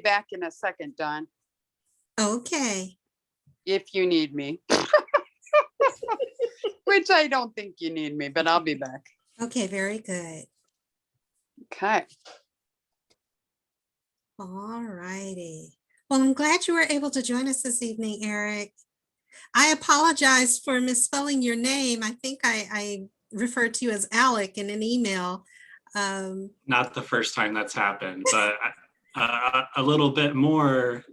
Back in a second, Dawn, Okay. if you need me. Which I don't think you need me, but I'll be back. Okay, very good. Okay. All righty. Well, I'm glad you were able to join us this evening, Arec. I apologize for misspelling your name. I think I referred to you as Alec in an email. Not the first time that's happened, but a little bit more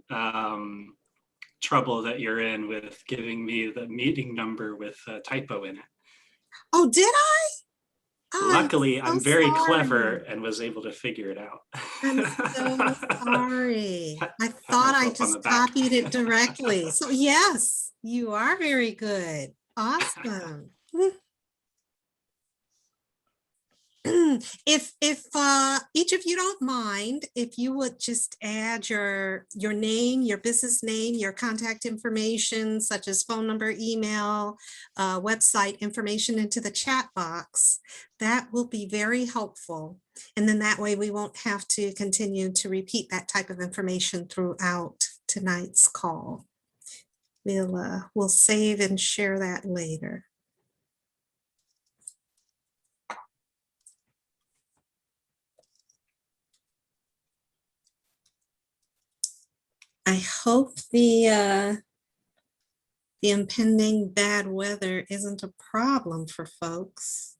trouble that you're in with giving me the meeting number with a typo in it. Oh, did I? Oh, Luckily, I'm so very sorry. clever and was able to figure it out. I'm so sorry. I Pat thought I myself on the just back. copied it directly. So yes, you are very good. Awesome. If each of you don't mind, if you would just add your name, your business name, your contact information, such as phone number, email, website information into the chat box, that will be very helpful. And then that way we won't have to continue to repeat that type of information throughout tonight's call. We'll save and share that later. I hope the impending bad weather isn't a problem for folks.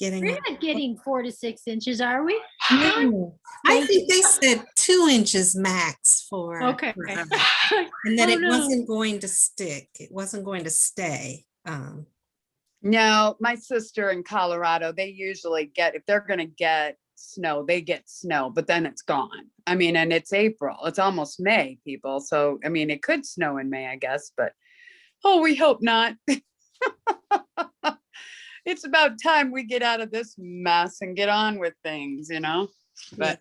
We're not getting 4 to 6 inches, are we? No, I think they said 2 inches max for. Okay. forever. And that Oh, it no. wasn't going to stick. It wasn't going to stay. No, my sister in Colorado, they usually get, if they're going to get snow, they get snow, but then it's gone. I mean, and it's April, it's almost May, people. So, I mean, it could snow in May, I guess, but oh, we hope not. It's about time we get out of this mess and get on with things, you know, but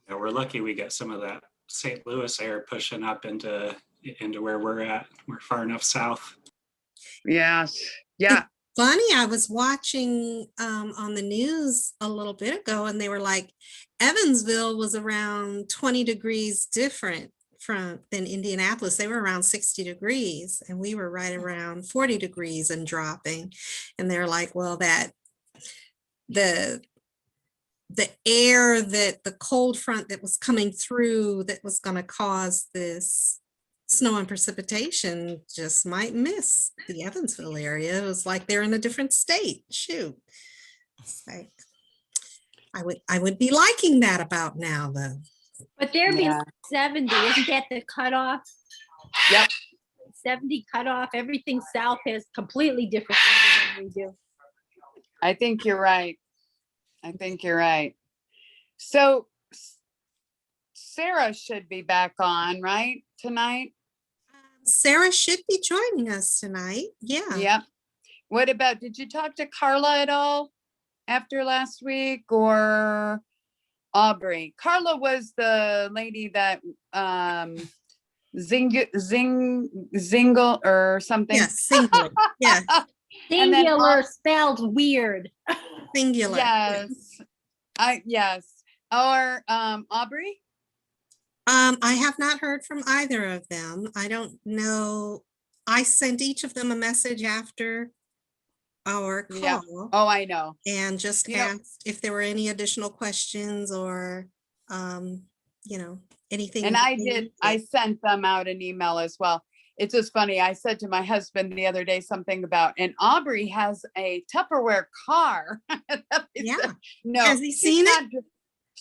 Yeah, we're lucky we get some of that St. Louis air pushing up into where we're at. We're far enough south. yes. Yeah. Funny, I was watching on the news a little bit ago, and they were like, Evansville was around 20 degrees different than Indianapolis. They were around 60 degrees, and we were right around 40 degrees and dropping. And they're like, well, that the air, that the cold front that was coming through that was going to cause this snow and precipitation just might miss the Evansville area. It was like they're in a different state. Shoot. It's like, I would be liking that about now, though. But they're being Yeah. 70, isn't that the cutoff? Yep. 70 cutoff. Everything south has completely different weather than we do. I think you're right. I think you're right. So Sarah should be back on, right, tonight? Sarah should be joining us tonight. Yeah. Yep. What about, did you talk to Carla at all after last week, or Aubrey? Carla was the lady that Zingle or something. Yes, singular. Yes, And then Singular spelled weird. singular. Yes. Yes. Or Aubrey? I have not heard from either of them. I don't know. I sent each of them a message after our Yeah. call Oh, I know. and just You know- asked if there were any additional questions or, anything. And that I they did, I needed. sent them out an email as well. It's just funny. I said to my husband the other day something about, and Aubrey has a Tupperware car. Yeah. No. Has he she's seen it? not dr-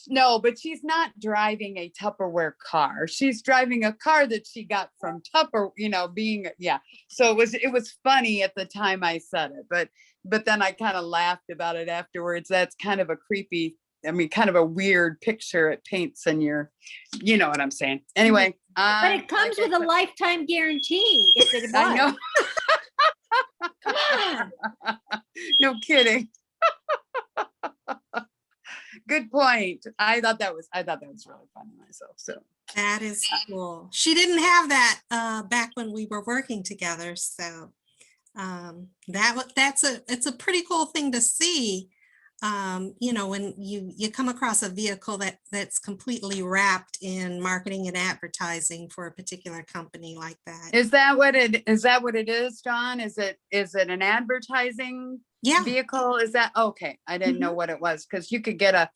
No, but she's not driving a Tupperware car. She's driving a car that she got from Tupper, yeah. So it was funny at the time I said it, but then I kind of laughed about it afterwards. That's kind of a creepy, kind of a weird picture it paints in you know what I'm saying. Anyway. But it comes with a lifetime guarantee. If it I know. was. Come on. No kidding. Good point. I thought that was really funny myself. So That is cool. She didn't have that back when we were working together. So it's a pretty cool thing to see. you know, when you come across a vehicle that's completely wrapped in marketing and advertising for a particular company like that. Is that what it is, John? Is it an advertising Yeah. vehicle? Is that okay? I didn't know what it was, because you could get a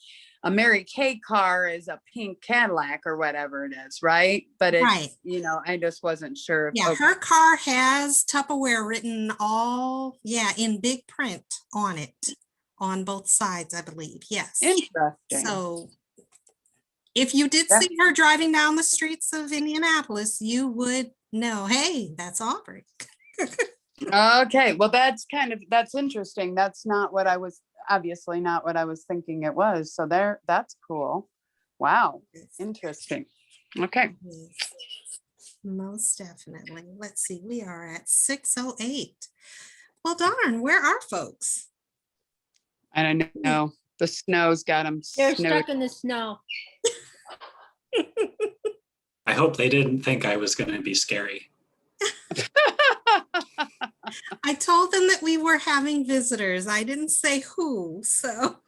Mary Kay car as a pink Cadillac or whatever it is, right? But it's, Right. you know, I just wasn't sure. Yeah, Okay. her car has Tupperware written all, in big print on it, on both sides, I believe. Yes. Interesting. So if you did Yeah. see her driving down the streets of Indianapolis, you would know, hey, that's Aubrey. Okay, well, that's interesting. That's obviously not what I was thinking it was. So that's cool. Wow, interesting. Okay. Yes, most definitely. Let's see, we are at 6:08. Well, darn, where are folks? I don't know. The snow's got them They're snowed. stuck in the snow. I hope they didn't think I was going to be scary. I told them that we were having visitors. I didn't say who, so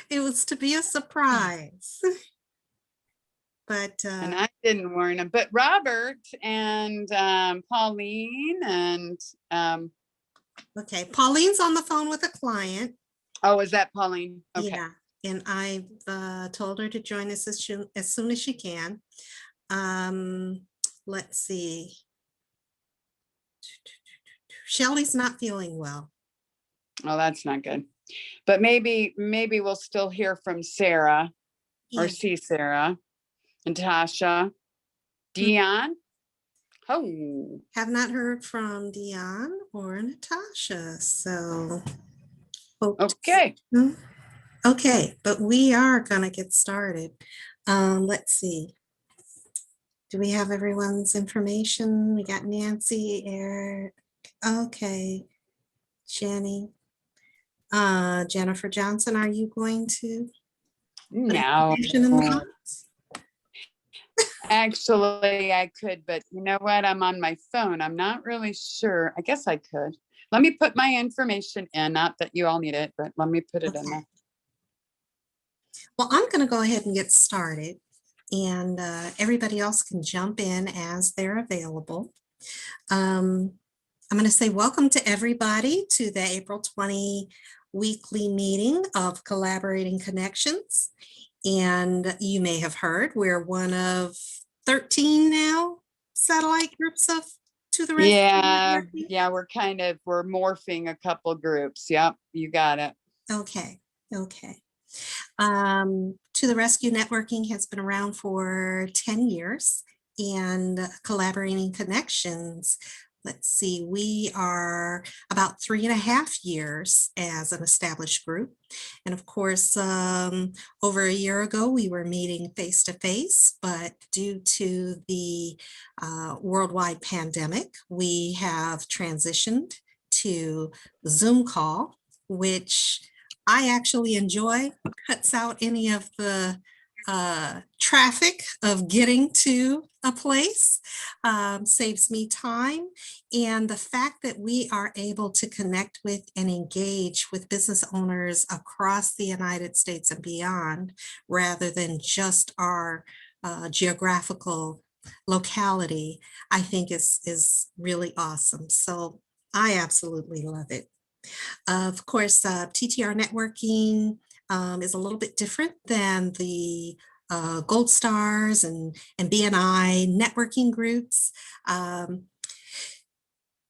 it was to be a surprise. But And I didn't warn them, but Robert and Pauline and okay, Pauline's on the phone with a client. oh, is that Pauline? Okay. Yeah, and I've told her to join us as soon as she can. Let's see. Shelley's not feeling well. Oh, that's not good. But maybe we'll still hear from Sarah or Yeah. see Sarah and Tasha. Dion. Oh, Have not heard from Dion or Natasha, so. okay. Okay, but we are gonna get started. Let's see. Do we have everyone's information? We got Nancy, Eric. Okay, Jenny. Jennifer Johnson, are you going to? put No. information in the comments? Actually, I could, but you know what? I'm on my phone. I'm not really sure. I guess I could. Let me put my information in. Not that you all need it, but let me put it in Okay. there. Well, I'm going to go ahead and get started, and everybody else can jump in as they're available. I'm going to say welcome to everybody to the April 20 weekly meeting of Collaborating Connections. And you may have heard we're one of 13 now satellite groups of To the Rescue. Yeah, we're morphing a couple groups. Yep, you got it. Okay. To the Rescue Networking has been around for 10 years, and Collaborating Connections, let's see, we are about 3.5 years as an established group. And of course, over a year ago, we were meeting face to face, but due to the worldwide pandemic, we have transitioned to Zoom call, which I actually enjoy. Cuts out any of the traffic of getting to a place, saves me time. And the fact that we are able to connect with and engage with business owners across the United States and beyond, rather than just our geographical locality, I think is really awesome. So I absolutely love it. Of course, TTR networking is a little bit different than the Gold Stars and BNI networking groups.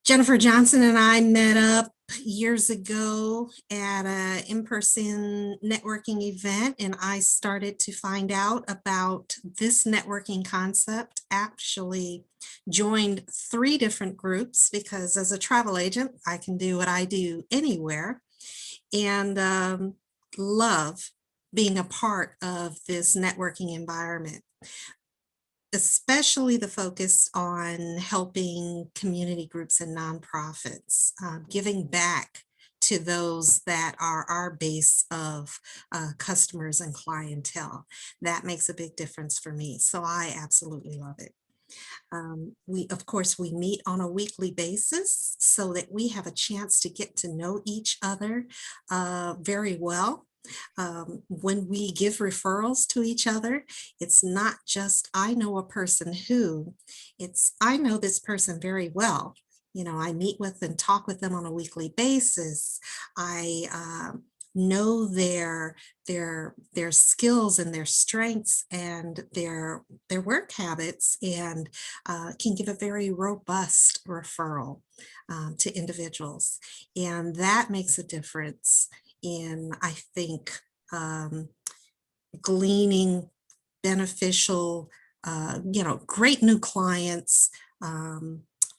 Jennifer Johnson and I met up years ago at an in-person networking event, and I started to find out about this networking concept. Actually joined 3 different groups because as a travel agent, I can do what I do anywhere, and love being a part of this networking environment, especially the focus on helping community groups and nonprofits, giving back to those that are our base of customers and clientele. That makes a big difference for me. So I absolutely love it. Of course, we meet on a weekly basis so that we have a chance to get to know each other very well. When we give referrals to each other, it's not just I know a person who, it's I know this person very well. You know, I meet with and talk with them on a weekly basis. I know their skills and their strengths and their work habits, and can give a very robust referral to individuals, and that makes a difference in, I think, gleaning beneficial, great new clients,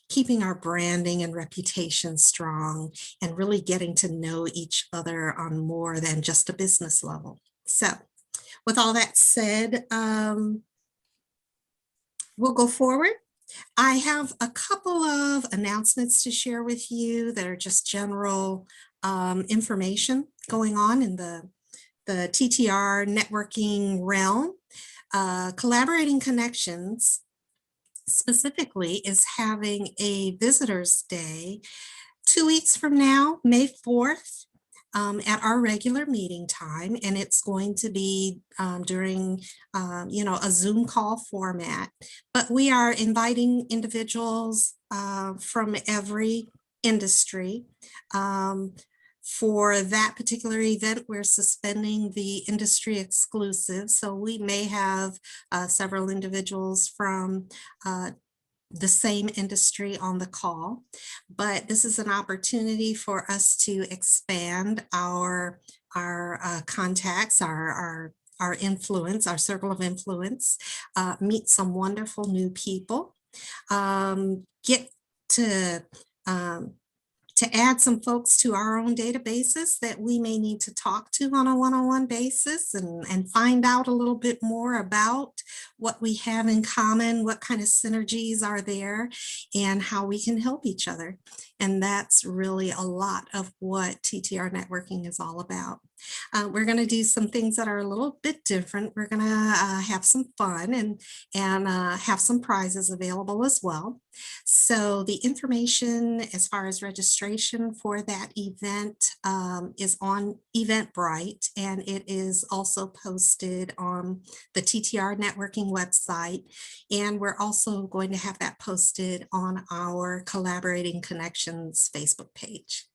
keeping our branding and reputation strong, and really getting to know each other on more than just a business level. So with all that said, we'll go forward. I have a couple of announcements to share with you that are just general information going on in the TTR networking realm. Collaborating Connections specifically is having a Visitors Day 2 weeks from now, May 4th, at our regular meeting time, and it's going to be during a Zoom call format. But we are inviting individuals from every industry. For that particular event, we're suspending the industry exclusive, so we may have several individuals from the same industry on the call, but this is an opportunity for us to expand our contacts, our influence, our circle of influence, meet some wonderful new people, get to add some folks to our own databases that we may need to talk to on a one-on-one basis, and find out a little bit more about what we have in common, what kind of synergies are there, and how we can help each other. And that's really a lot of what TTR networking is all about. We're going to do some things that are a little bit different. We're going to have some fun and have some prizes available as well. So the information as far as registration for that event is on Eventbrite, and it is also posted on the TTR networking website. And we're also going to have that posted on our Collaborating Connections Facebook page.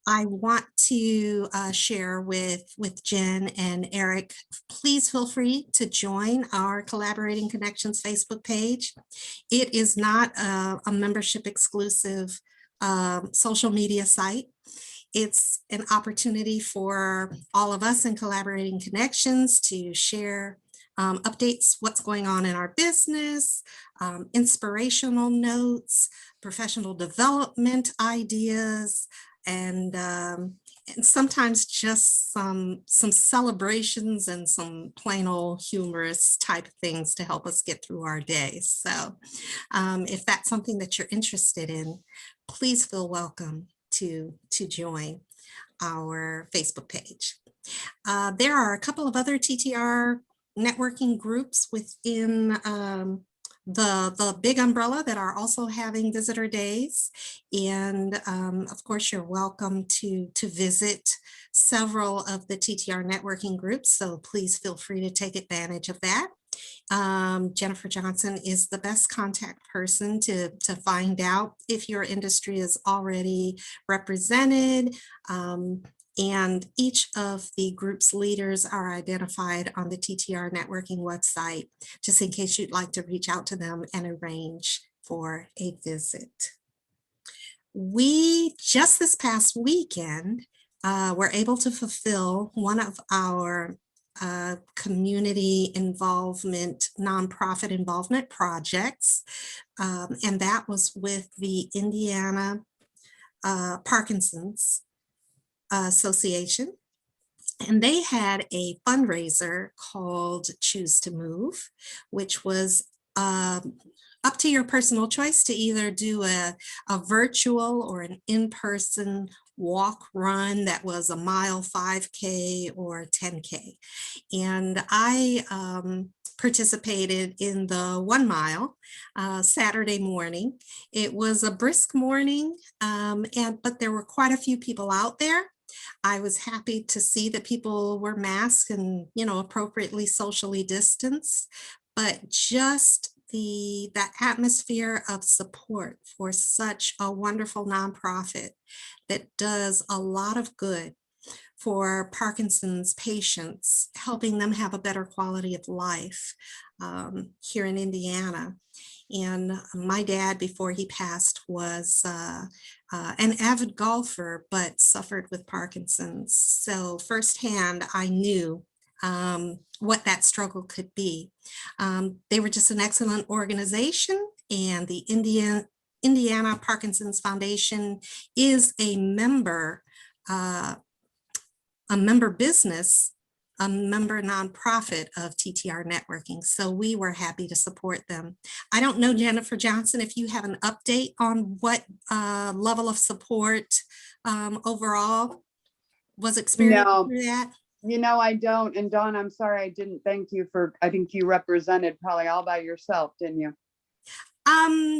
I want to share with Jen and Arec. Please feel free to join our Collaborating Connections Facebook page. It is not a membership exclusive social media site. It's an opportunity for all of us in Collaborating Connections to share updates, what's going on in our business, inspirational notes, professional development ideas, and sometimes just some celebrations and some plain old humorous type of things to help us get through our day. So if that's something that you're interested in, please feel welcome to join our Facebook page. There are a couple of other TTR networking groups within the big umbrella that are also having visitor days. And of course, you're welcome to visit several of the TTR networking groups. So please feel free to take advantage of that. Jennifer Johnson is the best contact person to find out if your industry is already represented. And each of the group's leaders are identified on the TTR networking website, just in case you'd like to reach out to them and arrange for a visit. We just this past weekend were able to fulfill one of our community involvement, nonprofit involvement projects, and that was with the Indiana Parkinson's Association. And they had a fundraiser called Choose to Move, which was up to your personal choice to either do a virtual or an in-person walk run that was a mile, 5K or 10K. And I participated in the 1 mile Saturday morning. It was a brisk morning, but there were quite a few people out there. I was happy to see that people were masked and, appropriately socially distanced, but just that atmosphere of support for such a wonderful nonprofit that does a lot of good for Parkinson's patients, helping them have a better quality of life here in Indiana. And my dad, before he passed, was an avid golfer, but suffered with Parkinson's. So firsthand, I knew what that struggle could be. They were just an excellent organization, and the Indiana Parkinson's Foundation is a member business, a member nonprofit of TTR Networking. So we were happy to support them. I don't know, Jennifer Johnson, if you have an update on what level of support overall was experienced No. through that. I don't. And Dawn, I'm sorry, I didn't thank you I think you represented probably all by yourself, didn't you?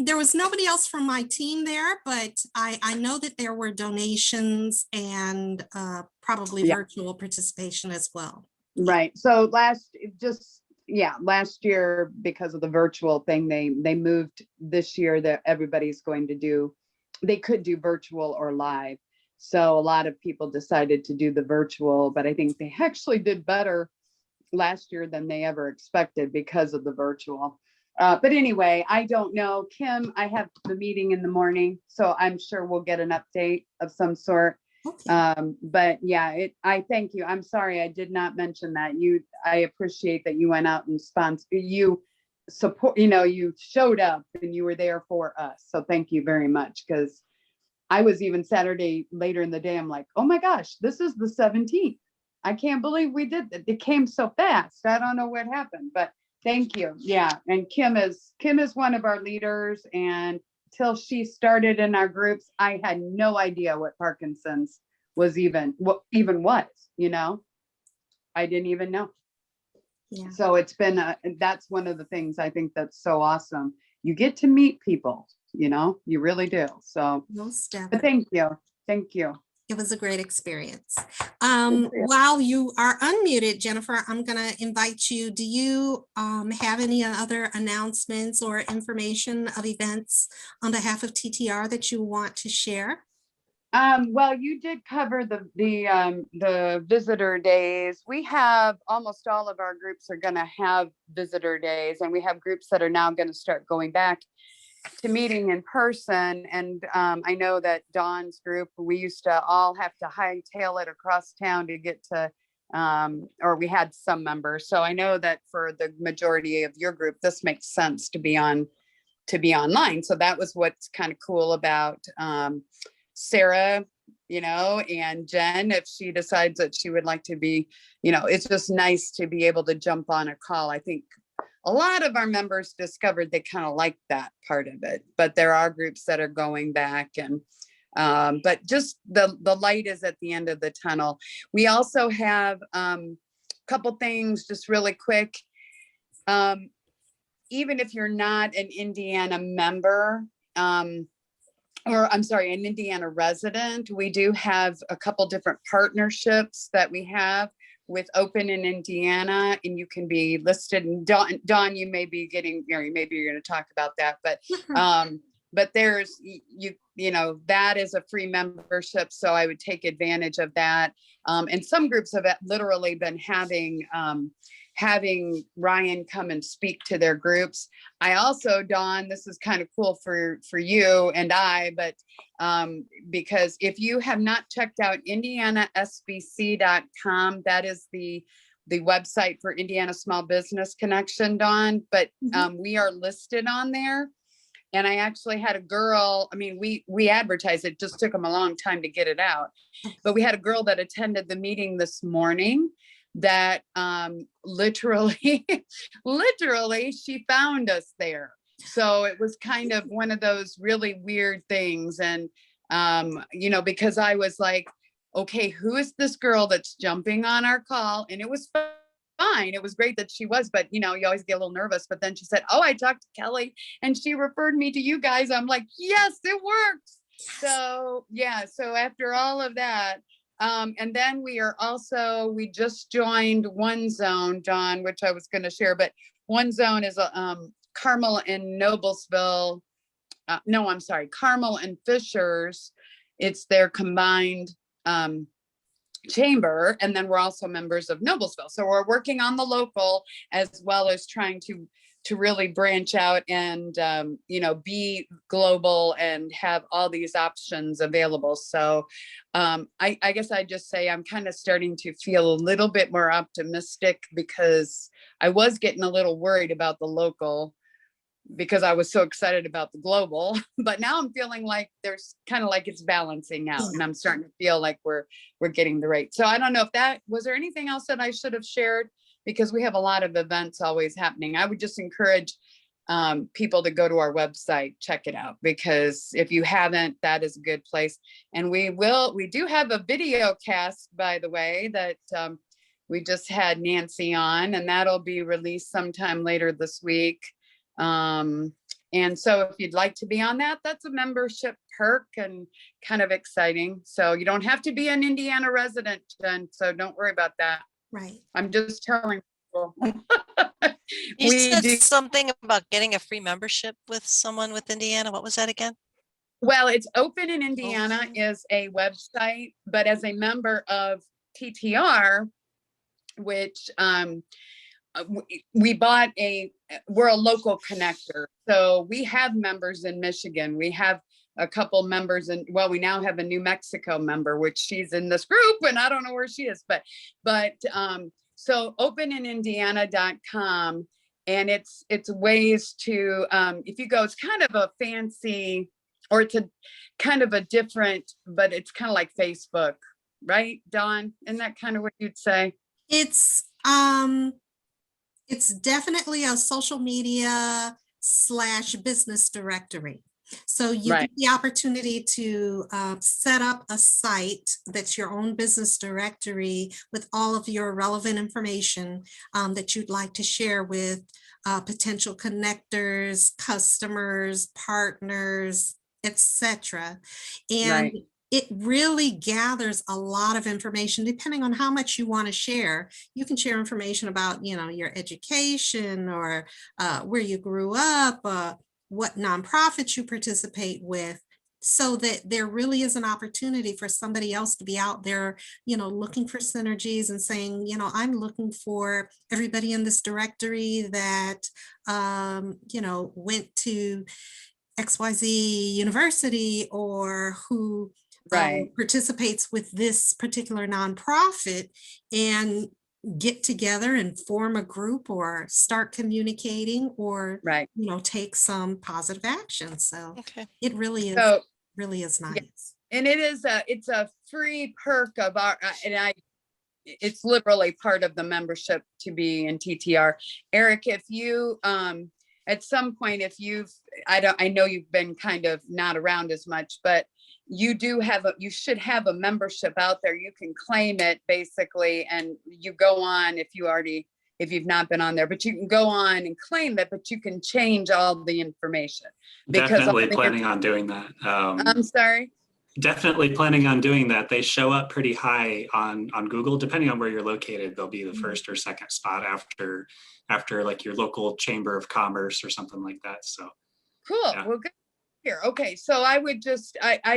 There was nobody else from my team there, but I know that there were donations and probably virtual participation as well. Right. So last year, because of the virtual thing, they moved this year that everybody's going to do, they could do virtual or live. So a lot of people decided to do the virtual, but I think they actually did better last year than they ever expected because of the virtual. But anyway, I don't know. Kim, I have the meeting in the morning, so I'm sure we'll get an update of some sort. Okay. But yeah, I thank you. I'm sorry, I did not mention that. I appreciate that you went out and you support, you showed up and you were there for us. So thank you very much. Because I was even Saturday later in the day, I'm like, oh my gosh, this is the 17th. I can't believe we did that. It came so fast. I don't know what happened, but thank you. Yeah. And Kim is one of our leaders, and till she started in our groups, I had no idea what Parkinson's was even was, I didn't even know. Yeah. So it's been, that's one of the things I think that's so awesome. You get to meet people, you really do. So Most but definitely. thank you. It was a great experience. While you are unmuted, Jennifer, I'm going to invite you. Do you have any other announcements or information of events on behalf of TTR that you want to share? Well, you did cover the visitor days. We have almost all of our groups are going to have visitor days, and we have groups that are now going to start going back to meeting in person. And I know that Dawn's group, we used to all have to hightail it across town to get to, or we had some members. So I know that for the majority of your group, this makes sense to be online. So that was what's kind of cool about Sarah, and Jen, if she decides that she would like to be, it's just nice to be able to jump on a call. I think a lot of our members discovered they kind of like that part of it, but there are groups that are going back, and but just the light is at the end of the tunnel. We also have a couple things just really quick. Even if you're not an Indiana member, or I'm sorry, an Indiana resident, we do have a couple different partnerships that we have with Open in Indiana, and you can be listed. And Dawn, you may be getting, maybe you're going to talk about that, but there's, that is a free membership. So I would take advantage of that. And some groups have literally been having Ryan come and speak to their groups. I also, Dawn, this is kind of cool for you and I, but because if you have not checked out indianasbc.com, that is the website for Indiana Small Business Connection, Dawn, but we are listed on there. And I actually had a girl, we advertised it, just took them a long time to get it out, but we had a girl that attended the meeting this morning that literally she found us there. So it was kind of one of those really weird things. And because I was like, okay, who is this girl that's jumping on our call? And it was fine. It was great that she was, but you always get a little nervous. But then she said, oh, I talked to Kelly and she referred me to you guys. I'm like, yes, it works. So yeah, so after all of that, and then we just joined One Zone, John, which I was going to share, but One Zone is Carmel and Noblesville. No, I'm sorry, Carmel and Fishers. It's their combined chamber, and then we're also members of Noblesville. So we're working on the local as well as trying to really branch out and be global and have all these options available. So I guess I just say I'm kind of starting to feel a little bit more optimistic, because I was getting a little worried about the local because I was so excited about the global, but now I'm feeling like there's kind of like it's balancing out, and I'm starting to feel like we're getting the rate. So I don't know if was there anything else that I should have shared, because we have a lot of events always happening. I would just encourage people to go to our website, check it out, because if you haven't, that is a good place. And we do have a video cast, by the way, that we just had Nancy on, and that'll be released sometime later this week. And so if you'd like to be on that, that's a membership perk and kind of exciting. So you don't have to be an Indiana resident, Jen, so don't worry about that. Right. I'm just telling people. You said something about getting a free membership with someone with Indiana. What was that again? Well, it's Open in Indiana is a website, but as a member of TTR, which we're a local connector. So we have members in Michigan. We have a couple members we now have a New Mexico member, which she's in this group and I don't know where she is, but so openinIndiana.com, and it's ways to, if you go, it's kind of a fancy, or it's a kind of a different, but it's kind of like Facebook, right, Dawn? Isn't that kind of what you'd say? It's definitely a social media / business directory. So you get the opportunity to set up a site that's your own business directory with all of your relevant information that you'd like to share with potential connectors, customers, partners, etc. And it really gathers a lot of information depending on how much you want to share. You can share information about, your education, or where you grew up, what nonprofits you participate with, so that there really is an opportunity for somebody else to be out there, looking for synergies and saying, I'm looking for everybody in this directory that, went to XYZ University, or who participates with this particular nonprofit, and get together and form a group, or start communicating, or take some positive action. So it really is nice. And it's a free perk of our, it's literally part of the membership to be in TTR. Arec, if you at some point, I know you've been kind of not around as much, but you should have a membership out there. You can claim it basically, and you go on if you've not been on there, but you can go on and claim it, but you can change all the information. Definitely planning on doing that. I'm sorry? Definitely planning on doing that. They show up pretty high on Google, depending on where you're located. They'll be the first or second spot after like your local chamber of commerce or something like that. So cool. Yeah. Well, good. Here. Okay. So I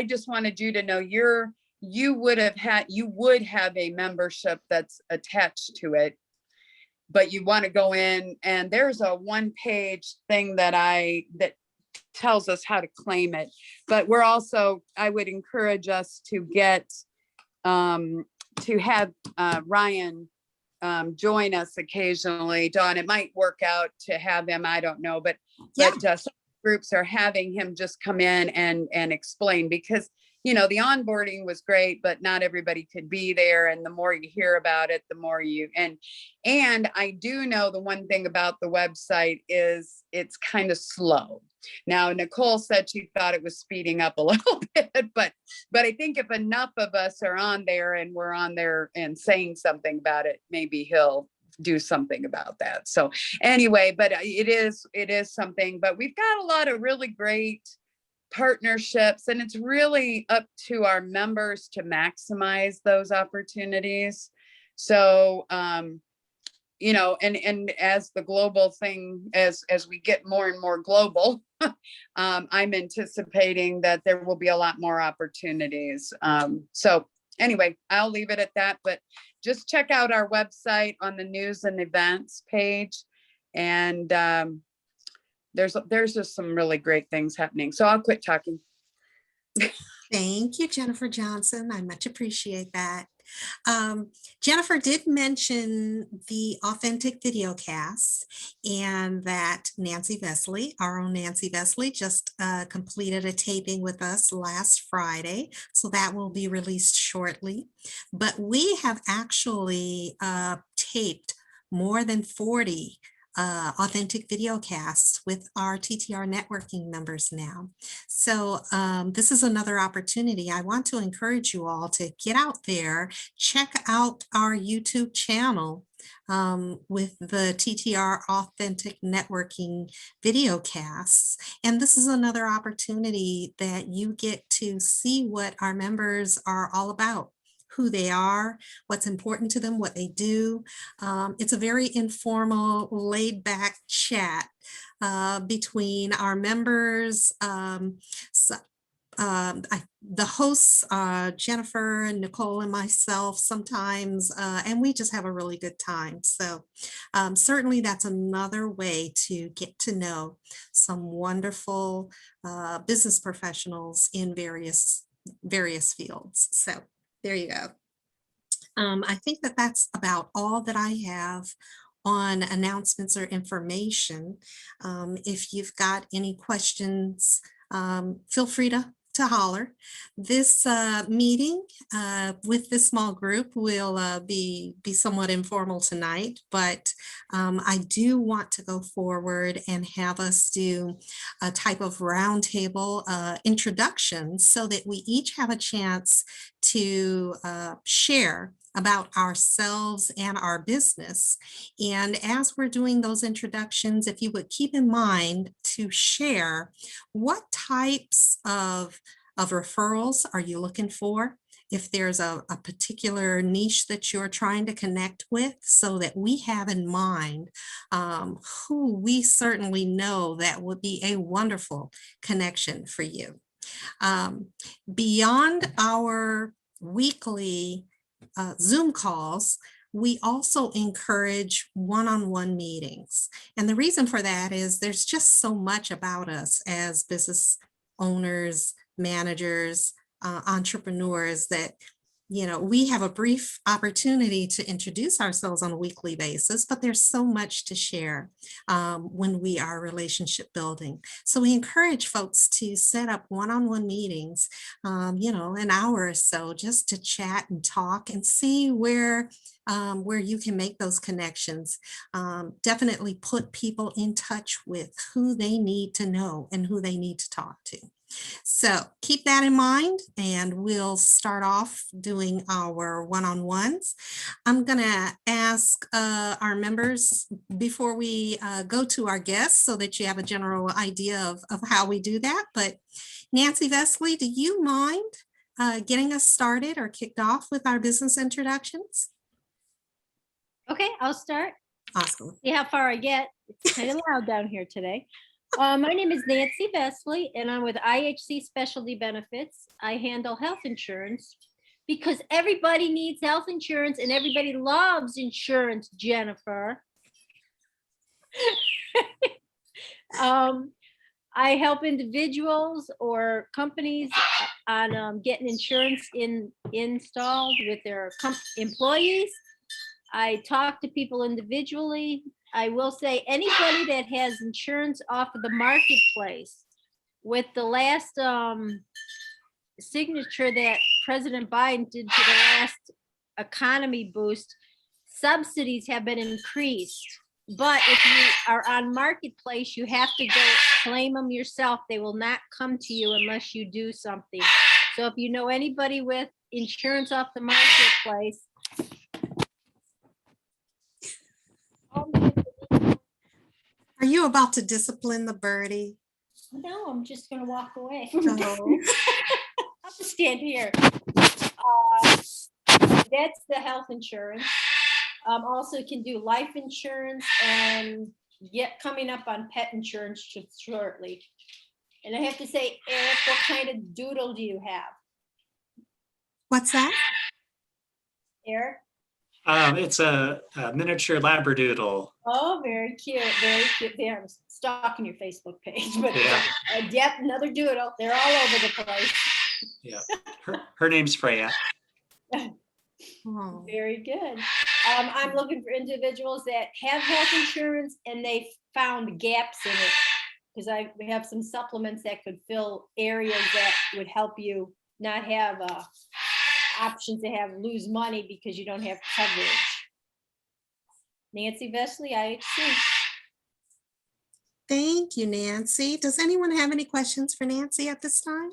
just wanted you to know you would have a membership that's attached to it, but you want to go in, and there's a 1-page thing that tells us how to claim it. But I would encourage us to get to have Ryan join us occasionally. Dawn, it might work out to have him, I don't know, but some groups are having him just come in and explain, because the onboarding was great, but not everybody could be there. And the more you hear about it, the more and I do know the one thing about the website is it's kind of slow. Now, Nicole said she thought it was speeding up a little bit, but I think if enough of us are on there and we're on there and saying something about it, maybe he'll do something about that. So anyway, but it is something, but we've got a lot of really great partnerships, and it's really up to our members to maximize those opportunities. So, you know, and as the global thing, as we get more and more global, I'm anticipating that there will be a lot more opportunities. So anyway, I'll leave it at that, but just check out our website on the news and events page. And there's just some really great things happening. So I'll quit talking. Thank you, Jennifer Johnson. I much appreciate that. Jennifer did mention the authentic video cast, and that Nancy Vesley, our own Nancy Vesley, just completed a taping with us last Friday. So that will be released shortly. But we have actually taped more than 40 authentic video casts with our TTR networking members now. So this is another opportunity. I want to encourage you all to get out there, check out our YouTube channel with the TTR authentic networking video casts. And this is another opportunity that you get to see what our members are all about, who they are, what's important to them, what they do. It's a very informal, laid back chat between our members. The hosts, Jennifer and Nicole and myself sometimes, and we just have a really good time. So certainly that's another way to get to know some wonderful business professionals in various fields. So there you go. I think that that's about all that I have on announcements or information. If you've got any questions, feel free to holler. This meeting with this small group will be somewhat informal tonight, but I do want to go forward and have us do a type of roundtable introduction so that we each have a chance to share about ourselves and our business. And as we're doing those introductions, if you would keep in mind to share what types of referrals are you looking for? If there's a particular niche that you're trying to connect with, so that we have in mind who we certainly know that would be a wonderful connection for you. Beyond our weekly Zoom calls, we also encourage one-on-one meetings. And the reason for that is there's just so much about us as business owners, managers, entrepreneurs that, you know, we have a brief opportunity to introduce ourselves on a weekly basis, but there's so much to share when we are relationship building. So we encourage folks to set up one-on-one meetings, you know, an hour or so, just to chat and talk and see where you can make those connections. Definitely put people in touch with who they need to know and who they need to talk to. So keep that in mind, and we'll start off doing our one-on-ones. I'm going to ask our members before we go to our guests so that you have a general idea of how we do that. But Nancy Vesley, do you mind getting us started or kicked off with our business introductions? Okay, I'll start. Awesome. See how far I get. It's kind of loud down here today. My name is Nancy Vesley, and I'm with IHC Specialty Benefits. I handle health insurance because everybody needs health insurance and everybody loves insurance, Jennifer. I help individuals or companies on getting insurance installed with their employees. I talk to people individually. I will say anybody that has insurance off of the marketplace, with the last signature that President Biden did to the last economy boost, subsidies have been increased. But if you are on marketplace, you have to go claim them yourself. They will not come to you unless you do something. So if you know anybody with insurance off the marketplace, Are you about to discipline the birdie? No, I'm just gonna walk away. No. I'll just stand here. That's the health insurance. Also can do life insurance and coming up on pet insurance shortly. And I have to say, Eric, what kind of doodle do you have? What's that? Eric? It's a miniature labradoodle. Oh, very cute, very cute. There, I'm stalking your Facebook page, but Yeah. yep, another doodle. They're all over the place. Yeah, her name's Freya. Oh. Very good. I'm looking for individuals that have health insurance and they found gaps in it. Because we have some supplements that could fill areas that would help you not have options to lose money because you don't have coverage. Nancy Vesley, IHC. Thank you, Nancy. Does anyone have any questions for Nancy at this time?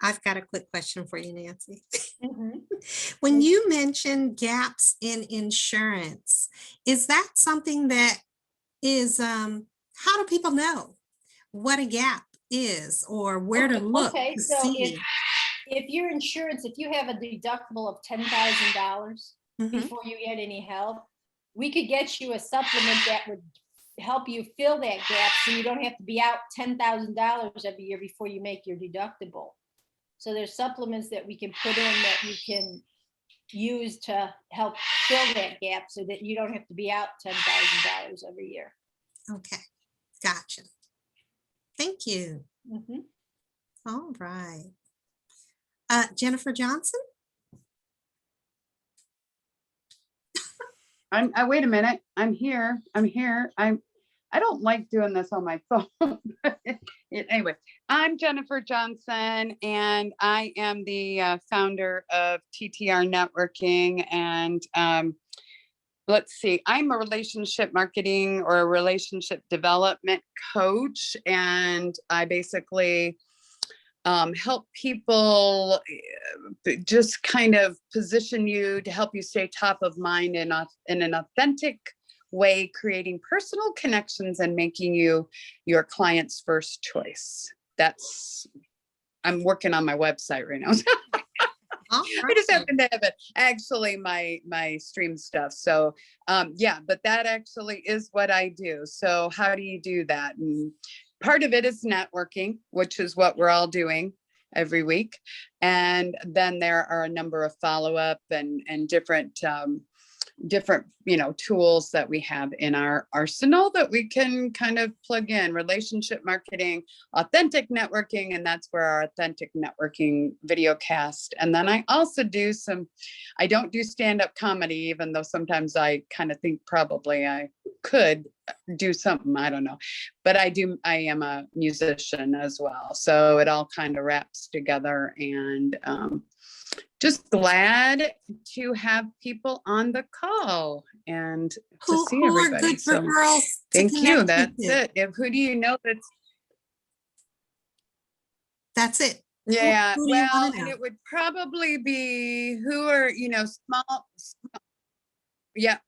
I've got a quick question for you, Nancy. Mm-hmm. When you mentioned gaps in insurance, is that something that is, how do people know what a gap is or where to look Okay, to so see? if your insurance, if you have a deductible of $10,000 Mhm. before you get any help, we could get you a supplement that would help you fill that gap so you don't have to be out $10,000 every year before you make your deductible. So there's supplements that we can put in that you can use to help fill that gap so that you don't have to be out $10,000 every year. Okay, gotcha. Thank you. Mhm. All right. Jennifer Johnson? Wait a minute. I'm here. I don't like doing this on my phone. Anyway, I'm Jennifer Johnson, and I am the founder of TTR Networking. And let's see, I'm a relationship marketing or a relationship development coach, and I basically help people just kind of position you to help you stay top of mind in an authentic way, creating personal connections and making you your client's first choice. I'm working on my website right now. I just happen to have it actually my stream stuff. So yeah, but that actually is what I do. So how do you do that? And part of it is networking, which is what we're all doing every week. And then there are a number of follow-up and different tools that we have in our arsenal that we can kind of plug in: relationship marketing, authentic networking, and that's where our authentic networking video cast. And then I also I don't do stand-up comedy, even though sometimes I kind of think probably I could do something, I don't know, but I am a musician as well. So it all kind of wraps together, and just glad to have people on the call and to see Who are everybody. good So referrals to thank you. connect with That's you? it. Who do you know That's it. Yeah, Who do you well, wanna and know? it would probably be who are,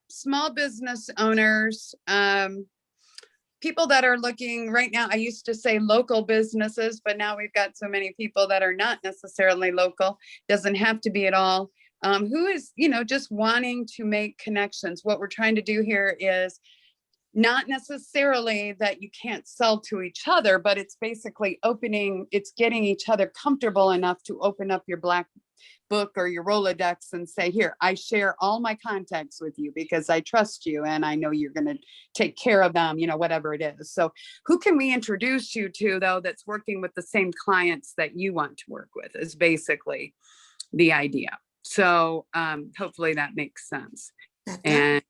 small business owners, people that are looking right now. I used to say local businesses, but now we've got so many people that are not necessarily local. Doesn't have to be at all. Who is, just wanting to make connections. What we're trying to do here is not necessarily that you can't sell to each other, but it's basically it's getting each other comfortable enough to open up your black book or your Rolodex and say, here, I share all my contacts with you because I trust you and I know you're going to take care of them, whatever it is. So who can we introduce you to, though, that's working with the same clients that you want to work with is basically the idea. So hopefully that makes sense. And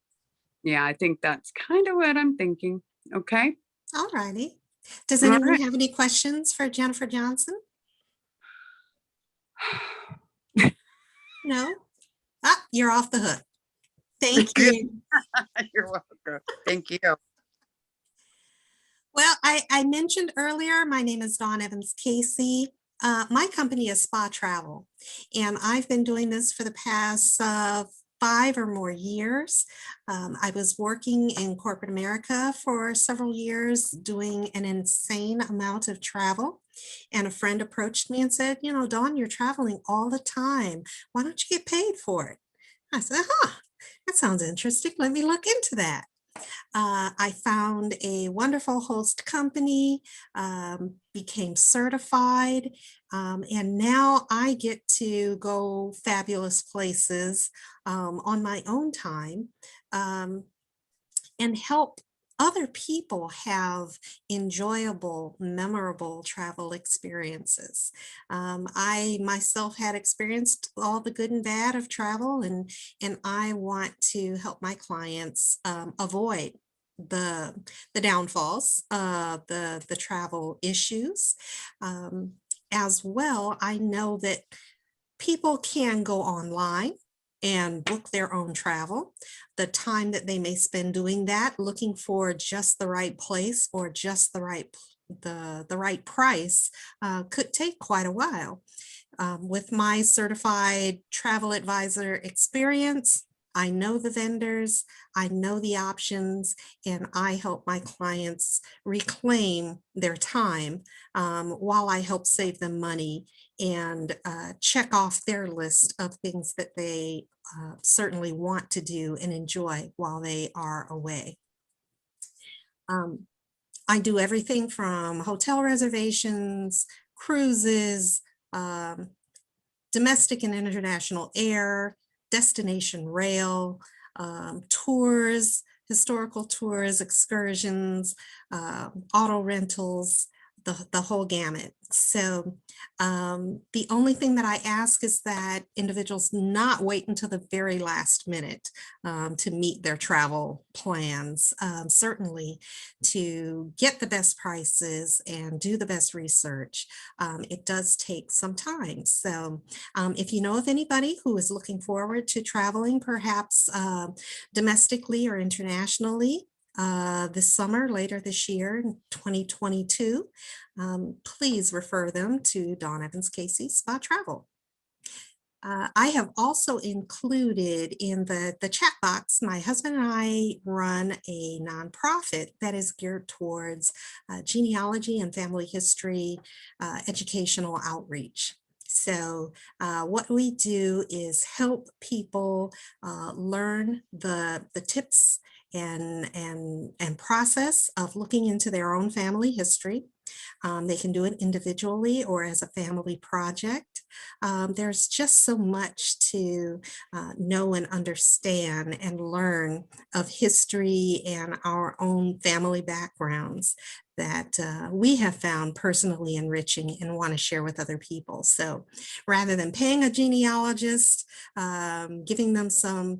yeah, I think that's kind of what I'm thinking. Okay. All righty. Does All anyone right. have any questions for Jennifer Johnson? No? You're off the hook. Thank you. You're welcome. Thank you. Well, I mentioned earlier, my name is Dawn Evans Casey. My company is Spa Travel, and I've been doing this for the past 5 or more years. I was working in corporate America for several years, doing an insane amount of travel. And a friend approached me and said, you know, Dawn, you're traveling all the time. Why don't you get paid for it? I said, huh, that sounds interesting. Let me look into that. I found a wonderful host company, became certified, and now I get to go fabulous places on my own time, and help other people have enjoyable, memorable travel experiences. I myself had experienced all the good and bad of travel, and I want to help my clients avoid the downfalls, the travel issues. As well, I know that people can go online and book their own travel. The time that they may spend doing that, looking for just the right place or just the right price, could take quite a while. With my certified travel advisor experience, I know the vendors, I know the options, and I help my clients reclaim their time, while I help save them money and check off their list of things that they certainly want to do and enjoy while they are away. I do everything from hotel reservations, cruises, domestic and international air, destination rail, tours, historical tours, excursions, auto rentals, the whole gamut. So the only thing that I ask is that individuals not wait until the very last minute to meet their travel plans. Certainly to get the best prices and do the best research, it does take some time. So if you know of anybody who is looking forward to traveling, perhaps domestically or internationally, this summer, later this year in 2022, please refer them to Dawn Evans Casey Spa Travel. I have also included in the chat box, my husband and I run a nonprofit that is geared towards genealogy and family history educational outreach. So what we do is help people learn the tips and process of looking into their own family history. They can do it individually or as a family project. There's just so much to know and understand and learn of history and our own family backgrounds that we have found personally enriching and want to share with other people. So rather than paying a genealogist, giving them some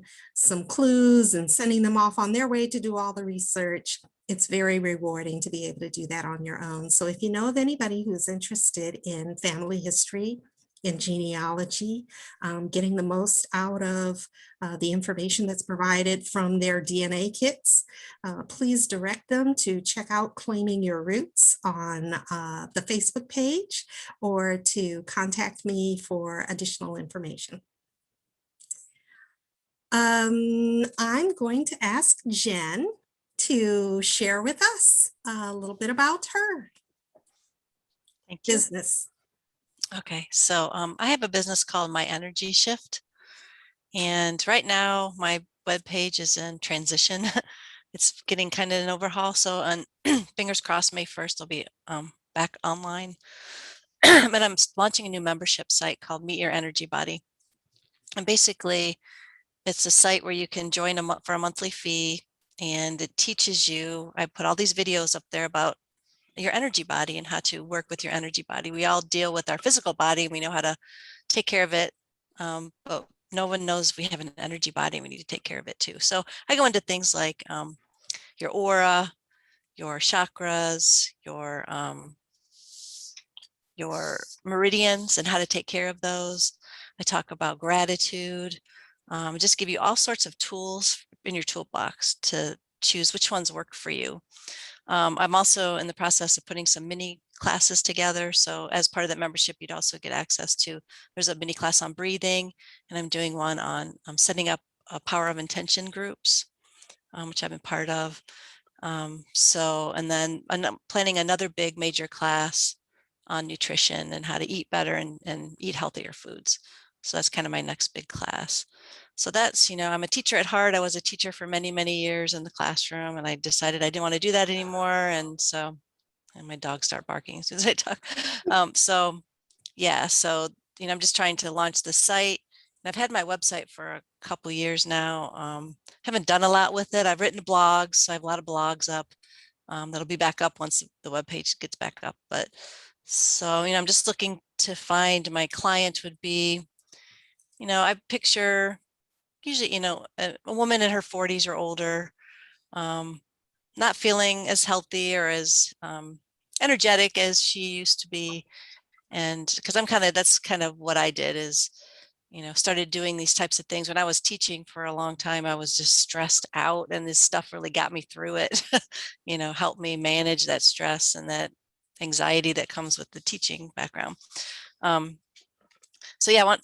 clues and sending them off on their way to do all the research, it's very rewarding to be able to do that on your own. So if you know of anybody who's interested in family history, in genealogy, getting the most out of the information that's provided from their DNA kits, please direct them to check out Claiming Your Roots on the Facebook page or to contact me for additional information. I'm going to ask Jen to share with us a little bit about her Thank you. business. Okay, so I have a business called My Energy Shift. And right now my webpage is in transition. It's getting kind of an overhaul. So on fingers crossed, May 1st, I'll be back online. But I'm launching a new membership site called Meet Your Energy Body. And basically, it's a site where you can join for a monthly fee, and it teaches you. I put all these videos up there about your energy body and how to work with your energy body. We all deal with our physical body. We know how to take care of it, but no one knows we have an energy body. We need to take care of it too. So I go into things like your aura, your chakras, your meridians and how to take care of those. I talk about gratitude. Just give you all sorts of tools in your toolbox to choose which ones work for you. I'm also in the process of putting some mini classes together. So as part of that membership, you'd also get access to, there's a mini class on breathing, and I'm doing one on setting up Power of Intention groups, which I've been part of. So, and then I'm planning another big major class on nutrition and how to eat better and eat healthier foods. So that's kind of my next big class. So that's, I'm a teacher at heart. I was a teacher for many, many years in the classroom, and I decided I didn't want to do that anymore. And my dogs start barking as soon as I talk. So yeah, so, I'm just trying to launch the site. And I've had my website for a couple years now. Haven't done a lot with it. I've written blogs. So I have a lot of blogs up. That'll be back up once the webpage gets back up. But so, I'm just looking to find my client would be, I picture usually, a woman in her 40s or older, not feeling as healthy or as energetic as she used to be. And because that's kind of what I did is, started doing these types of things when I was teaching for a long time. I was just stressed out, and this stuff really got me through it. Helped me manage that stress and that anxiety that comes with the teaching background. So yeah, I want,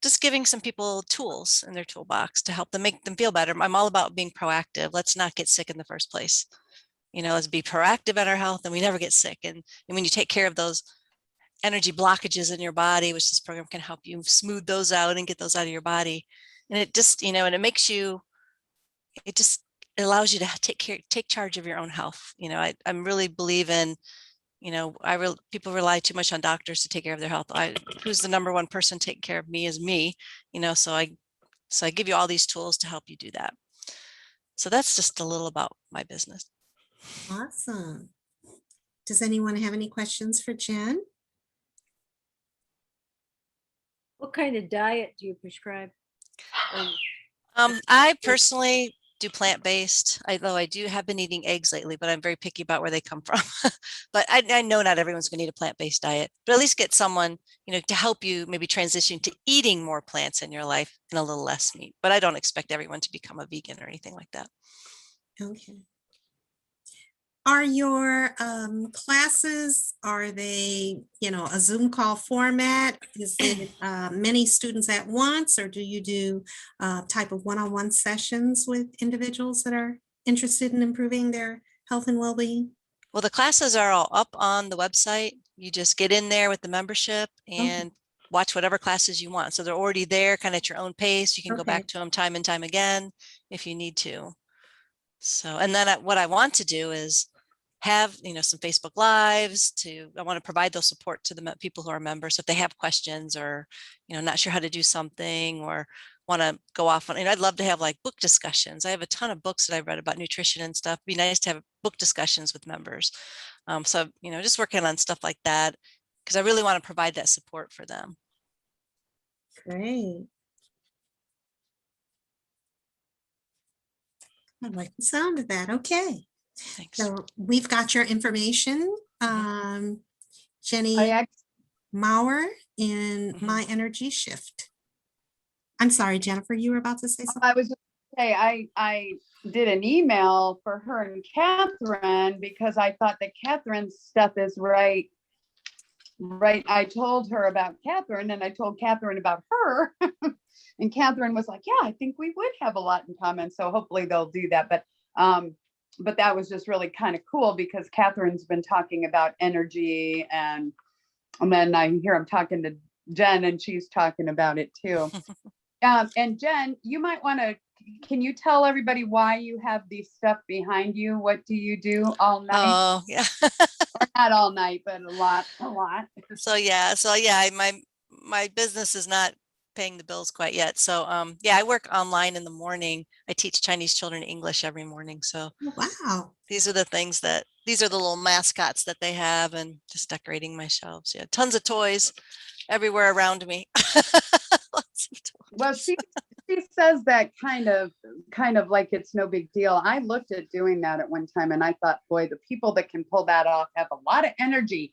just giving some people tools in their toolbox to help them make them feel better. I'm all about being proactive. Let's not get sick in the first place. Let's be proactive in our health, and we never get sick. And when you take care of those energy blockages in your body, which this program can help you smooth those out and get those out of your body. And it just, and it makes you, it allows you to take charge of your own health. I'm really believe in, people rely too much on doctors to take care of their health. Who's the number one person taking care of me is me, so I give you all these tools to help you do that. So that's just a little about my business. Awesome. Does anyone have any questions for Jen? What kind of diet do you prescribe? I personally do plant-based, although I have been eating eggs lately, but I'm very picky about where they come from. But I know not everyone's going to need a plant-based diet, but at least get someone, to help you maybe transition to eating more plants in your life and a little less meat. But I don't expect everyone to become a vegan or anything like that. Okay. Are your classes, are they, a Zoom call format? Is it many students at once, or do you do type of one-on-one sessions with individuals that are interested in improving their health and well-being? Well, the classes are all up on the website. You just get in there with the membership and watch whatever classes you want. So they're already there kind of at your own pace. You can go back to them time and time again if you need to. So, and then what I want to do is have, some Facebook Lives I want to provide those support to the people who are members. So if they have questions or, not sure how to do something or want to go off on, I'd love to have like book discussions. I have a ton of books that I've read about nutrition and stuff. It'd be nice to have book discussions with members. So, just working on stuff like that because I really want to provide that support for them. Great. I like the sound of that. Okay. Thanks. So we've got your information. Jenny Mowrer in My Energy Shift. I'm sorry, Jennifer, you were about to say something? I was just going to say, I did an email for her and Catherine because I thought that Catherine's stuff is right. I told her about Catherine and I told Catherine about her. And Catherine was like, yeah, I think we would have a lot in common. So hopefully they'll do that. But that was just really kind of cool because Catherine's been talking about energy and then I hear I'm talking to Jen and she's talking about it too. And Jen, you might want to, can you tell everybody why you have these stuff behind you? What do you do all night? Oh, yeah. Or not all night, but a lot. So yeah, my business is not paying the bills quite yet. So yeah, I work online in the morning. I teach Chinese children English every morning. So wow, these are the little mascots that they have and just decorating my shelves. Yeah, tons of toys everywhere around me. Well, she says that kind of like it's no big deal. I looked at doing that at one time and I thought, boy, the people that can pull that off have a lot of energy.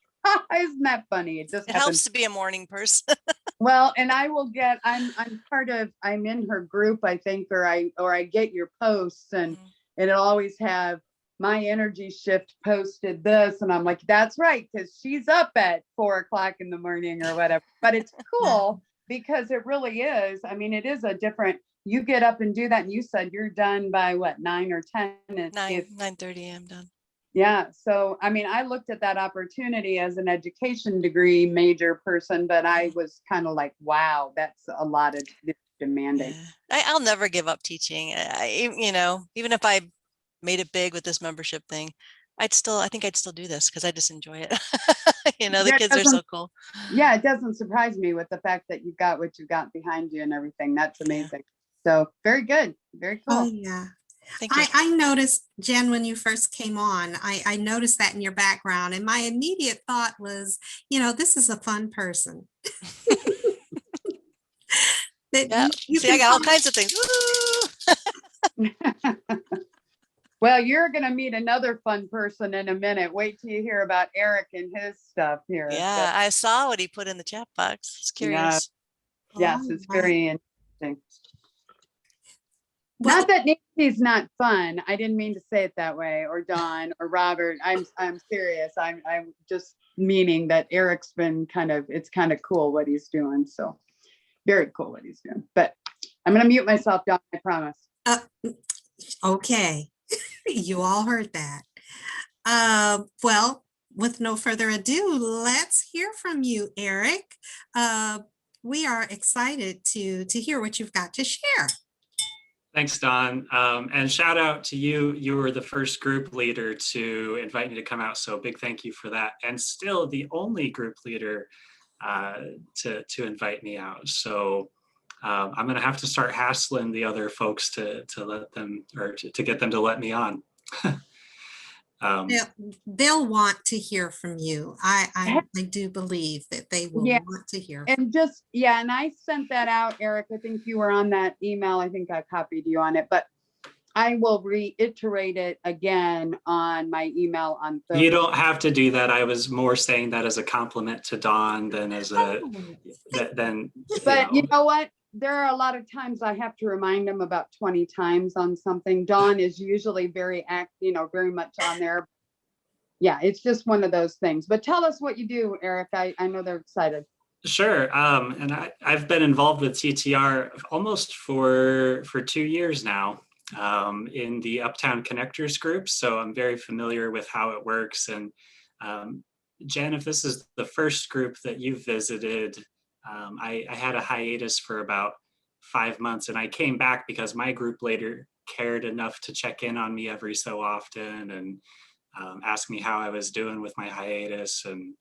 Isn't that funny? It helps to be a morning person. Well, and I will get, I'm in her group, I think, or I get your posts and it'll always have My Energy Shift posted this. And I'm like, that's right. Cause she's up at 4 o'clock in the morning or whatever, but it's cool because it really is. I mean, it is a different, you get up and do that, and you said you're done by what, 9 or 10? And 9:30 I'm done. yeah. So, I mean, I looked at that opportunity as an education degree major person, but I was kind of like, wow, that's a lot of demanding. Yeah. I'll never give up teaching. You know, even if I made it big with this membership thing, I think I'd still do this because I just enjoy it. You know, the Yeah, it kids are so cool. Yeah, it doesn't surprise me with the fact that you've got what you got behind you and everything. That's Yeah. amazing. So very good. Very Oh, cool. yeah. Thank you. I noticed, Jen, when you first came on, I noticed that in your background, and my immediate thought was, you know, this is a fun person. That Yeah. you See, I can got all come- kinds of things. Woo! Well, you're going to meet another fun person in a minute. Wait till you hear about Arec and his stuff here. Yeah, I saw what he put in the chat box. It's curious. Yes, Oh, it's right. very interesting. Well, Not that Nancy's not fun. I didn't mean to say it that way, or Don or Robert. I'm serious. I'm just meaning that Eric's been it's kind of cool what he's doing. So very cool what he's doing. But I'm going to mute myself, Don, I promise. okay. You all heard that. Well, with no further ado, let's hear from you, Arec. We are excited to hear what you've got to share. Thanks, Don. And shout out to you. You were the first group leader to invite me to come out. So big thank you for that. And still the only group leader to invite me out. So I'm going to have to start hassling the other folks to let them, or to get them to let me on. They'll want to hear from you. I do believe that they will want to hear. And and I sent that out, Arec. I think you were on that email. I think I copied you on it, but I will reiterate it again on my email on Thursday. You don't have to do that. I was more saying that as a compliment to Don than as a, But you know what? There are a lot of times I have to remind them about 20 times on something. Dawn is usually very much on there. Yeah, it's just one of those things. But tell us what you do, Arec. I know they're excited. Sure. And I've been involved with TTR almost for 2 years now in the Uptown Connectors group. So I'm very familiar with how it works. And Jen, if this is the first group that you've visited, I had a hiatus for about 5 months, and I came back because my group later cared enough to check in on me every so often and ask me how I was doing with my hiatus. And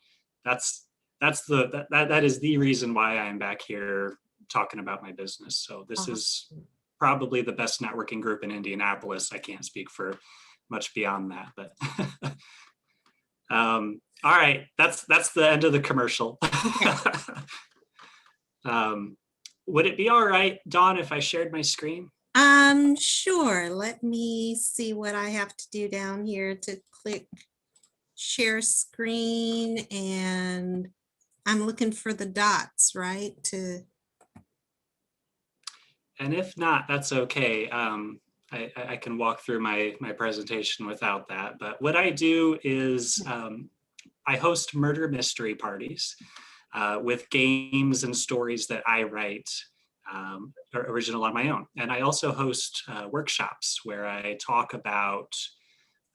that is the reason why I'm back here talking about my business. So this is probably the best networking group in Indianapolis. I can't speak for much beyond that, but all right, that's the end of the commercial. Would it be all right, Dawn, if I shared my screen? Sure. Let me see what I have to do down here to click share screen, and I'm looking for the dots, right? And if not, that's okay. I can walk through my presentation without that. But what I do is I host murder mystery parties with games and stories that I write original on my own. And I also host workshops where I talk about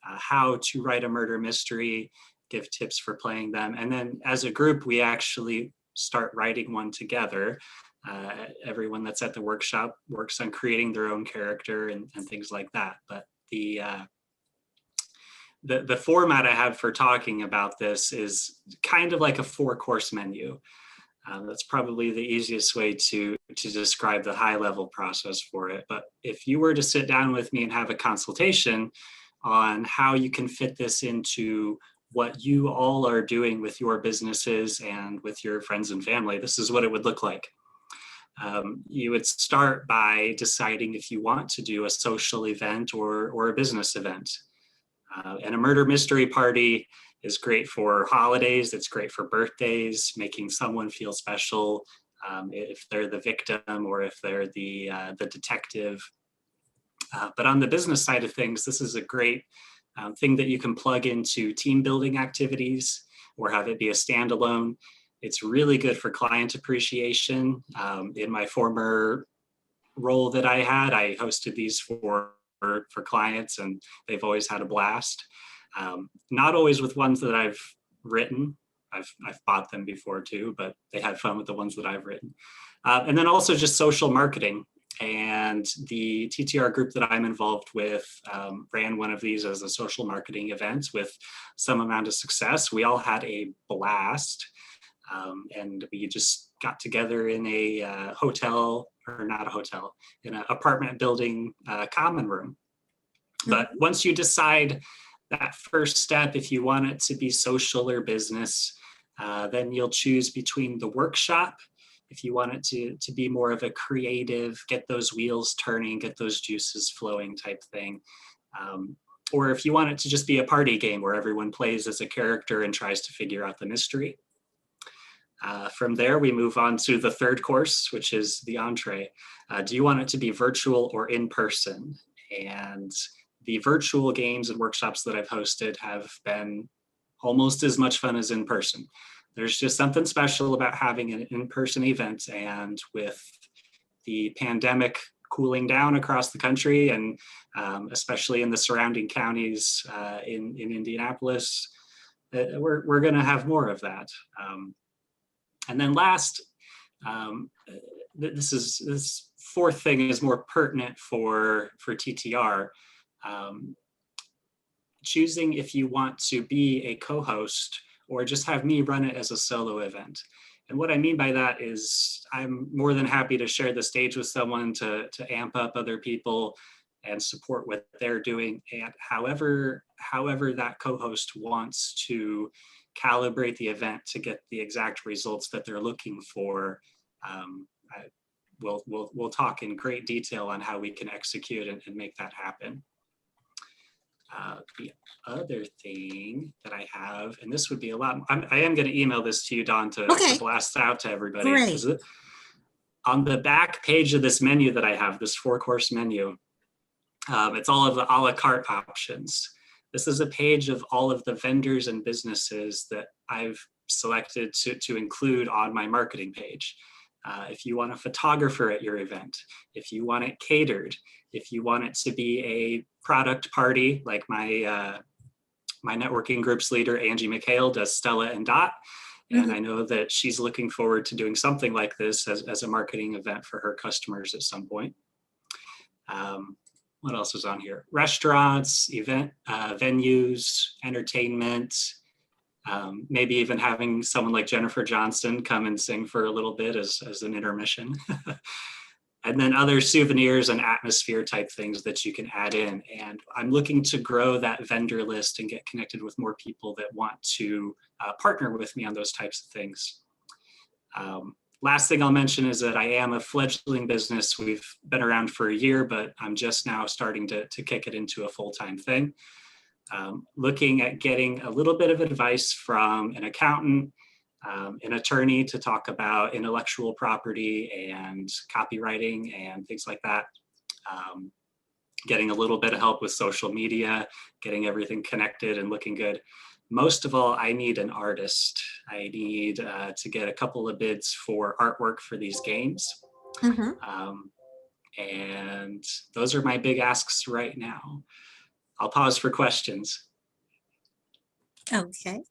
how to write a murder mystery, give tips for playing them. And then as a group, we actually start writing one together. Everyone that's at the workshop works on creating their own character and things like that. But the format I have for talking about this is kind of like a 4-course menu. That's probably the easiest way to describe the high level process for it. But if you were to sit down with me and have a consultation on how you can fit this into what you all are doing with your businesses and with your friends and family, this is what it would look like. You would start by deciding if you want to do a social event or a business event. And a murder mystery party is great for holidays. It's great for birthdays, making someone feel special if they're the victim or if they're the detective. But on the business side of things, this is a great thing that you can plug into team building activities or have it be a standalone. It's really good for client appreciation. In my former role that I had. I hosted these for clients, and they've always had a blast. Not always with ones that I've written. I've bought them before too, but they had fun with the ones that I've written. And then also just social marketing. And the TTR group that I'm involved with ran one of these as a social marketing event with some amount of success. We all had a blast. And we just got together in a hotel, or not a hotel, in an apartment building common room. But once you decide that first step, if you want it to be social or business, then you'll choose between the workshop, if you want it to be more of a creative, get those wheels turning, get those juices flowing type thing. Or if you want it to just be a party game where everyone plays as a character and tries to figure out the mystery. From there, we move on to the third course, which is the entree. Do you want it to be virtual or in person? And the virtual games and workshops that I've hosted have been almost as much fun as in person. There's just something special about having an in-person event, and with the pandemic cooling down across the country, and especially in the surrounding counties in Indianapolis, we're going to have more of that. And then last, this fourth thing is more pertinent for TTR. Choosing if you want to be a co-host or just have me run it as a solo event. And what I mean by that is I'm more than happy to share the stage with someone to amp up other people and support what they're doing. And however that co-host wants to calibrate the event to get the exact results that they're looking for, we'll talk in great detail on how we can execute and make that happen. The other thing that I have, and this would be a lot, I am going to email this to you, Dawn, to blast out to everybody. Great. On the back page of this menu that I have, this 4-course menu, it's all of the a la carte options. This is a page of all of the vendors and businesses that I've selected to include on my marketing page. If you want a photographer at your event, if you want it catered, if you want it to be a product party, like my networking group's leader, Angie McHale, does Stella and Dot. And I know that she's looking forward to doing something like this as a marketing event for her customers at some point. What else is on here? Restaurants, event venues, entertainment, maybe even having someone like Jennifer Johnston come and sing for a little bit as an intermission. And then other souvenirs and atmosphere type things that you can add in. And I'm looking to grow that vendor list and get connected with more people that want to partner with me on those types of things. Last thing I'll mention is that I am a fledgling business. We've been around for a year, but I'm just now starting to kick it into a full-time thing. Looking at getting a little bit of advice from an accountant, an attorney to talk about intellectual property and copywriting and things like that. Getting a little bit of help with social media, getting everything connected and looking good. Most of all, I need an artist. I need to get a couple of bids for artwork for these games. And those are my big asks right now. I'll pause for questions. Okay.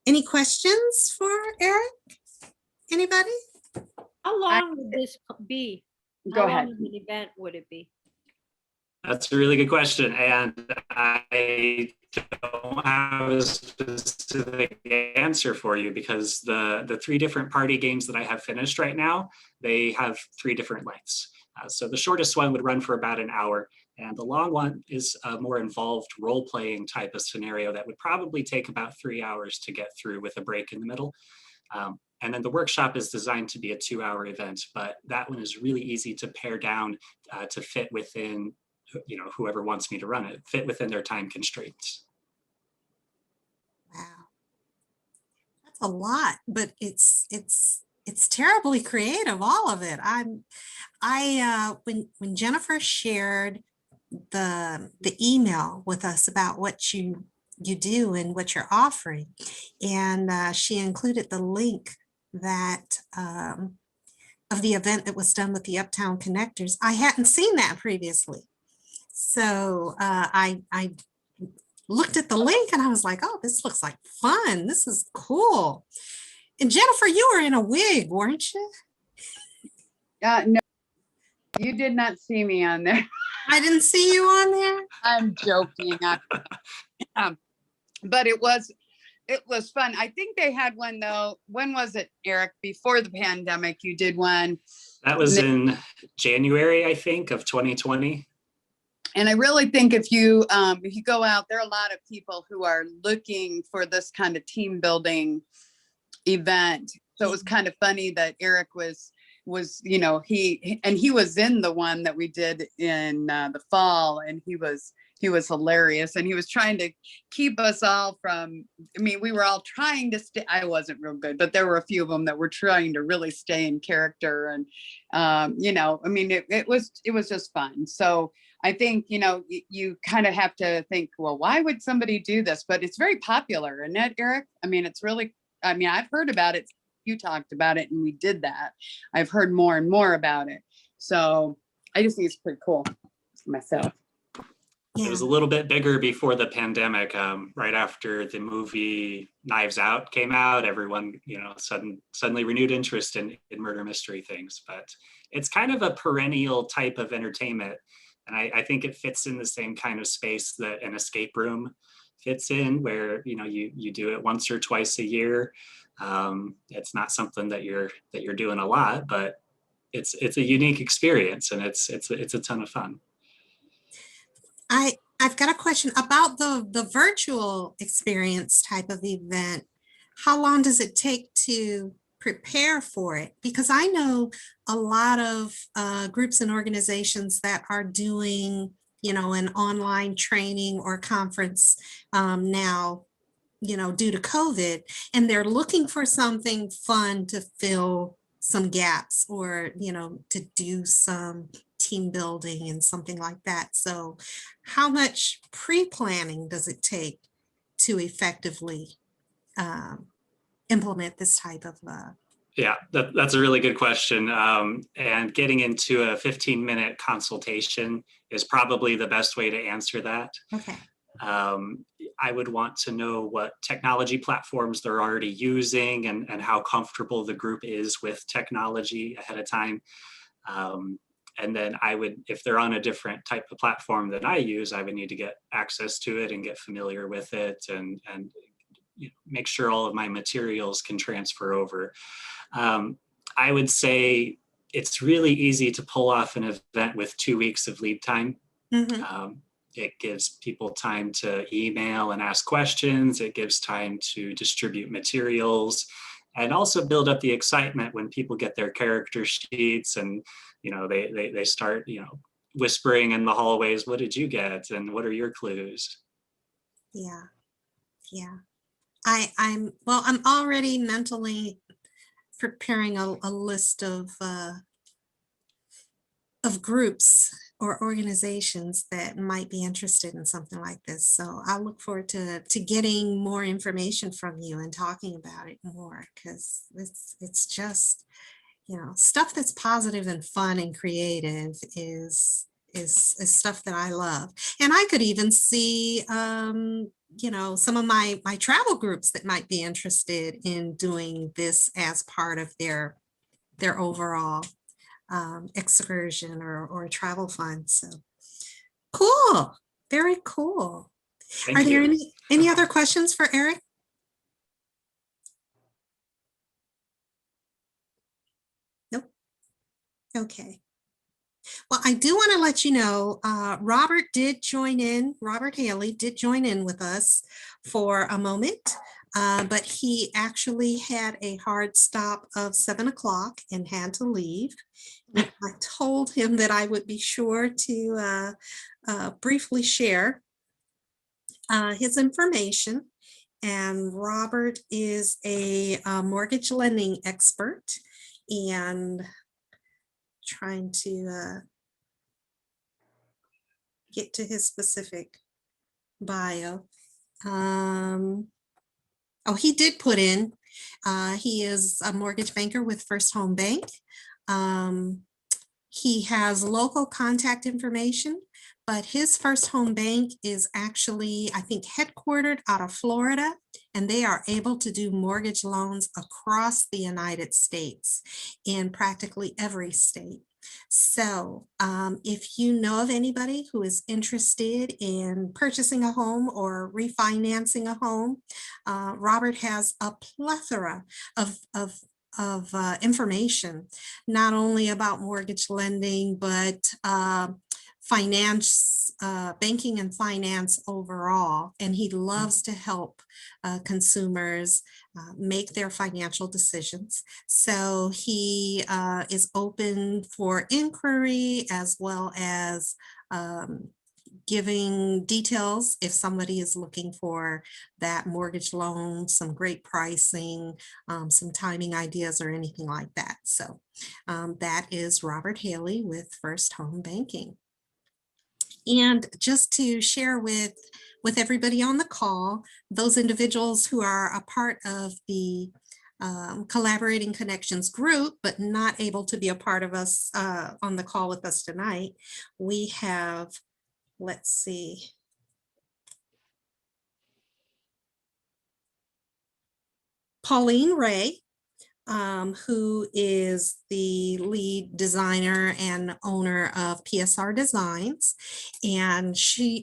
Any questions for Arec? Anybody? How long would this be? Go How ahead. long of an event would it be? That's a really good question. And I don't have a specific answer for you because the 3 different party games that I have finished right now, they have 3 different lengths. So the shortest one would run for about an hour. And the long one is a more involved role-playing type of scenario that would probably take about 3 hours to get through with a break in the middle. And then the workshop is designed to be a 2-hour event, but that one is really easy to pare down to fit within, whoever wants me to run it, fit within their time constraints. Wow, that's a lot, but it's terribly creative, all of it. When Jennifer shared the email with us about what you do and what you're offering, and she included the link that of the event that was done with the Uptown Connectors. I hadn't seen that previously. So I looked at the link and I was like, oh, this looks like fun. This is cool. And Jennifer, you were in a wig, weren't you? No, you did not see me on there. I didn't see you on there. I'm joking. But it was fun. I think they had one though. When was it, Arec? Before the pandemic, you did one. That was in January, I think, of 2020. And I really think if you go out, there are a lot of people who are looking for this kind of team building event. So it was kind of funny that Arec was, he was in the one that we did in the fall, and he was hilarious, and he was trying to keep us all from, we were all trying to stay. I wasn't real good, but there were a few of them that were trying to really stay in character. And, it was just fun. So I think, you kind of have to think, well, why would somebody do this? But it's very popular, isn't it, Arec? It's really, I've heard about it. You talked about it and we did that. I've heard more and more about it. So I just think it's pretty cool myself. It was a little bit bigger before the pandemic. Right after the movie Knives Out came out, everyone, suddenly renewed interest in murder mystery things. But it's kind of a perennial type of entertainment. And I think it fits in the same kind of space that an escape room fits in, where you do it once or twice a year. It's not something that you're doing a lot, but it's a unique experience, and it's a ton of fun. I've got a question about the virtual experience type of event. How long does it take to prepare for it? Because I know a lot of groups and organizations that are doing, an online training or conference now, due to COVID, and they're looking for something fun to fill some gaps, or, to do some team building and something like that. So how much pre-planning does it take to effectively implement this type of Yeah, that's a really good question. And getting into a 15-minute consultation is probably the best way to answer that. Okay. I would want to know what technology platforms they're already using, and how comfortable the group is with technology ahead of time. And then I would, if they're on a different type of platform than I use, I would need to get access to it and get familiar with it, and make sure all of my materials can transfer over. I would say it's really easy to pull off an event with 2 weeks of lead time. Mm-hmm. It gives people time to email and ask questions. It gives time to distribute materials, and also build up the excitement when people get their character sheets, and they start whispering in the hallways, what did you get, and what are your clues? Yeah. I'm already mentally preparing a list of groups or organizations that might be interested in something like this. So I look forward to getting more information from you and talking about it more, because it's just, stuff that's positive and fun and creative is stuff that I love. And I could even see some of my travel groups that might be interested in doing this as part of their overall excursion or travel fund. So cool. Very cool. Are there any other questions for Arec? Nope. Okay. Well, I do want to let you know, Robert Haley did join in with us for a moment, but he actually had a hard stop of 7 o'clock and had to leave. I told him that I would be sure to briefly share his information. And Robert is a mortgage lending expert, and trying to get to his specific bio. He did put in, he is a mortgage banker with First Home Bank. He has local contact information, but his First Home Bank is actually, I think, headquartered out of Florida, and they are able to do mortgage loans across the United States in practically every state. So if you know of anybody who is interested in purchasing a home or refinancing a home, Robert has a plethora of information, not only about mortgage lending, but finance, banking and finance overall. And he loves to help consumers make their financial decisions. So he is open for inquiry as well as giving details if somebody is looking for that mortgage loan, some great pricing, some timing ideas or anything like that. So that is Robert Haley with First Home Banking. And just to share with everybody on the call, those individuals who are a part of the Collaborating Connections group, but not able to be a part of us on the call with us tonight, we have, let's see. Pauline Ray, who is the lead designer and owner of PSR Designs. And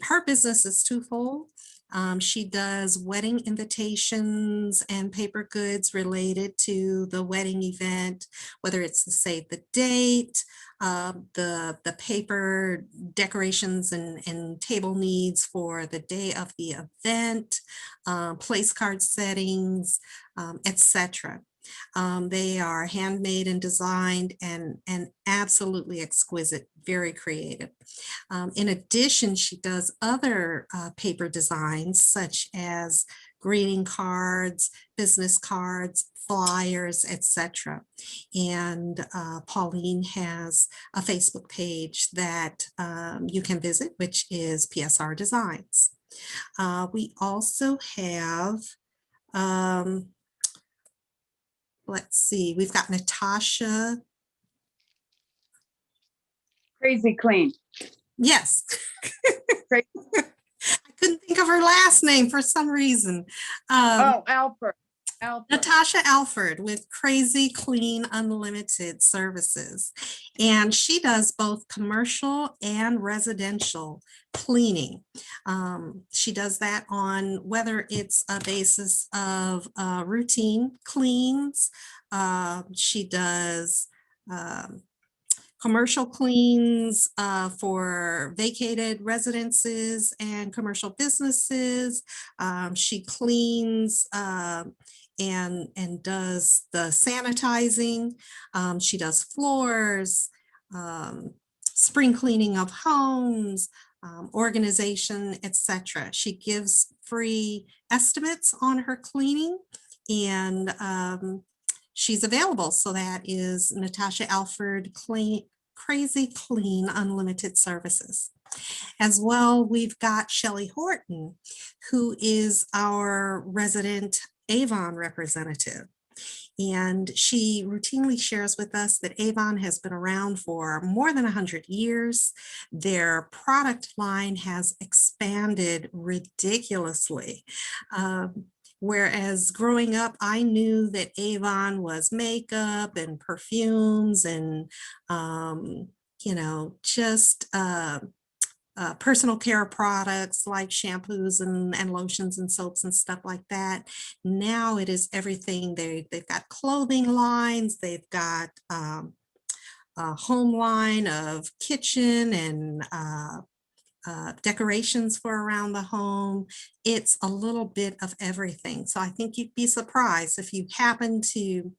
her business is twofold. She does wedding invitations and paper goods related to the wedding event, whether it's to save the date, the paper decorations and table needs for the day of the event, place card settings, etc. They are handmade and designed and absolutely exquisite, very creative. In addition, she does other paper designs such as greeting cards, business cards, flyers, etc. And Pauline has a Facebook page that you can visit, which is PSR Designs. We also have let's see, we've got Natasha. Crazy Clean. Yes. I couldn't think of her last name for some reason. Alfred. Natasha Alford with Crazy Clean Unlimited Services. And she does both commercial and residential cleaning. She does that on whether it's a basis of routine cleans. She does commercial cleans for vacated residences and commercial businesses. She cleans and does the sanitizing. She does floors, spring cleaning of homes, organization, etc. She gives free estimates on her cleaning, and she's available. So that is Natasha Alford Crazy Clean Unlimited Services. As well, we've got Shelley Horton, who is our resident Avon representative. And she routinely shares with us that Avon has been around for more than 100 years. Their product line has expanded ridiculously. Whereas growing up, I knew that Avon was makeup and perfumes and, just personal care products like shampoos and lotions and soaps and stuff like that. Now it is everything. They've got clothing lines, they've got a home line of kitchen and decorations for around the home. It's a little bit of everything. So I think you'd be surprised if you happen to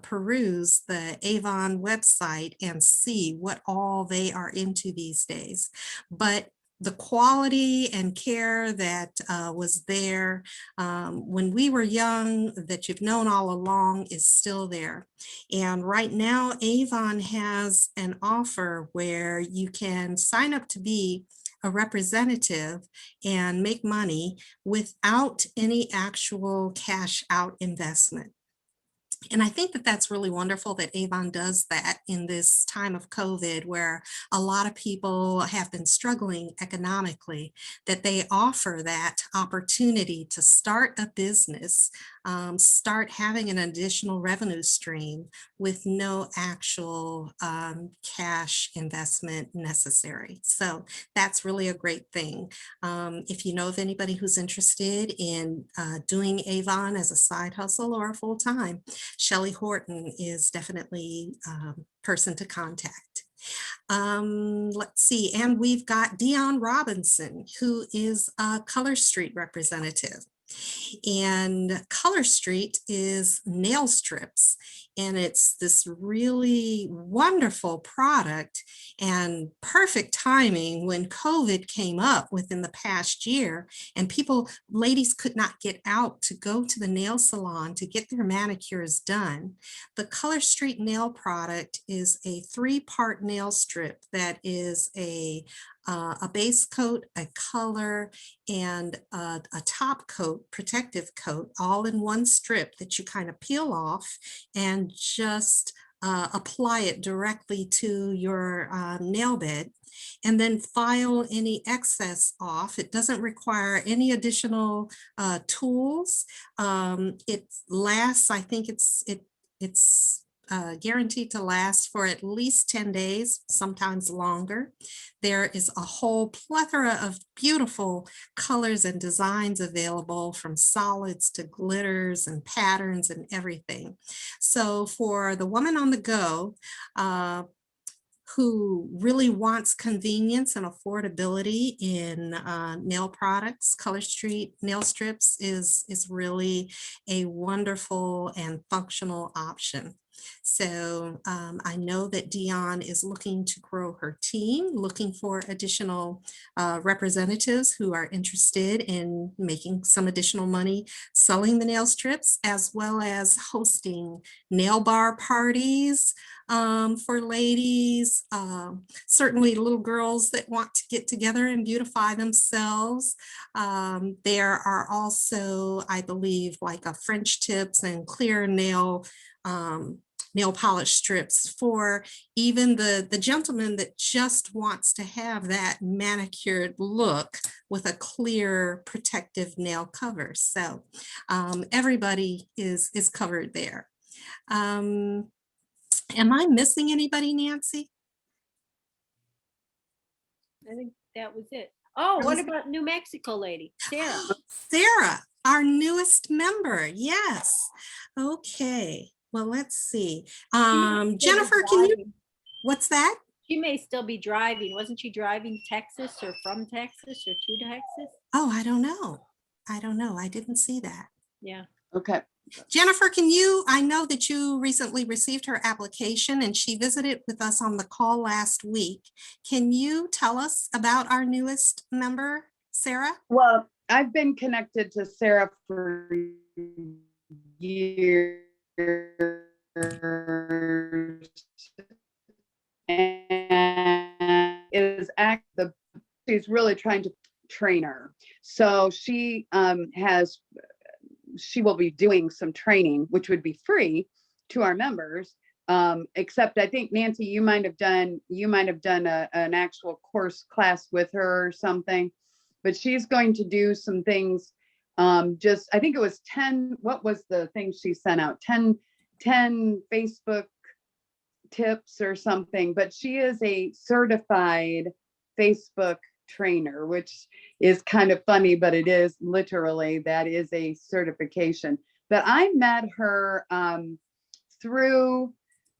peruse the Avon website and see what all they are into these days. But the quality and care that was there when we were young, that you've known all along, is still there. And right now, Avon has an offer where you can sign up to be a representative and make money without any actual cash out investment. And I think that that's really wonderful that Avon does that in this time of COVID, where a lot of people have been struggling economically, that they offer that opportunity to start a business, start having an additional revenue stream with no actual cash investment necessary. So that's really a great thing. If you know of anybody who's interested in doing Avon as a side hustle or full time, Shelley Horton is definitely person to contact. Let's see, and we've got Dion Robinson, who is a Color Street representative. And Color Street is nail strips, and it's this really wonderful product and perfect timing when COVID came up within the past year, and ladies could not get out to go to the nail salon to get their manicures done. The Color Street nail product is a 3-part nail strip that is a base coat, a color, and a top coat, protective coat, all in one strip that you kind of peel off and just apply it directly to your nail bed, and then file any excess off. It doesn't require any additional tools. It lasts, I think it's guaranteed to last for at least 10 days, sometimes longer. There is a whole plethora of beautiful colors and designs available, from solids to glitters and patterns and everything. So for the woman on the go, who really wants convenience and affordability in nail products, Color Street nail strips is really a wonderful and functional option. So I know that Dion is looking to grow her team, looking for additional representatives who are interested in making some additional money selling the nail strips, as well as hosting nail bar parties for ladies, certainly little girls that want to get together and beautify themselves. There are also, I believe, like a French tips and clear nail polish strips for even the gentleman that just wants to have that manicured look with a clear protective nail cover. So everybody is covered there. Am I missing anybody, Nancy? I think that was it. Oh, what about New Mexico lady, Sarah? Sarah, our newest member. Yes. Okay. Well, let's see. Jennifer, can you, what's that? She may still be driving. Wasn't she driving Texas or from Texas or to Texas? Oh, I don't know. I didn't see that. Yeah. Okay. Jennifer, I know that you recently received her application and she visited with us on the call last week. Can you tell us about our newest member, Sarah? Well, I've been connected to Sarah for years. And she's really trying to train her. So she will be doing some training, which would be free to our members. Except I think, Nancy, you might have done an actual class with her or something, but she's going to do some things. I think it was 10, what was the thing she sent out? 10 Facebook tips or something, but she is a certified Facebook trainer, which is kind of funny, but it is literally, that is a certification. But I met her through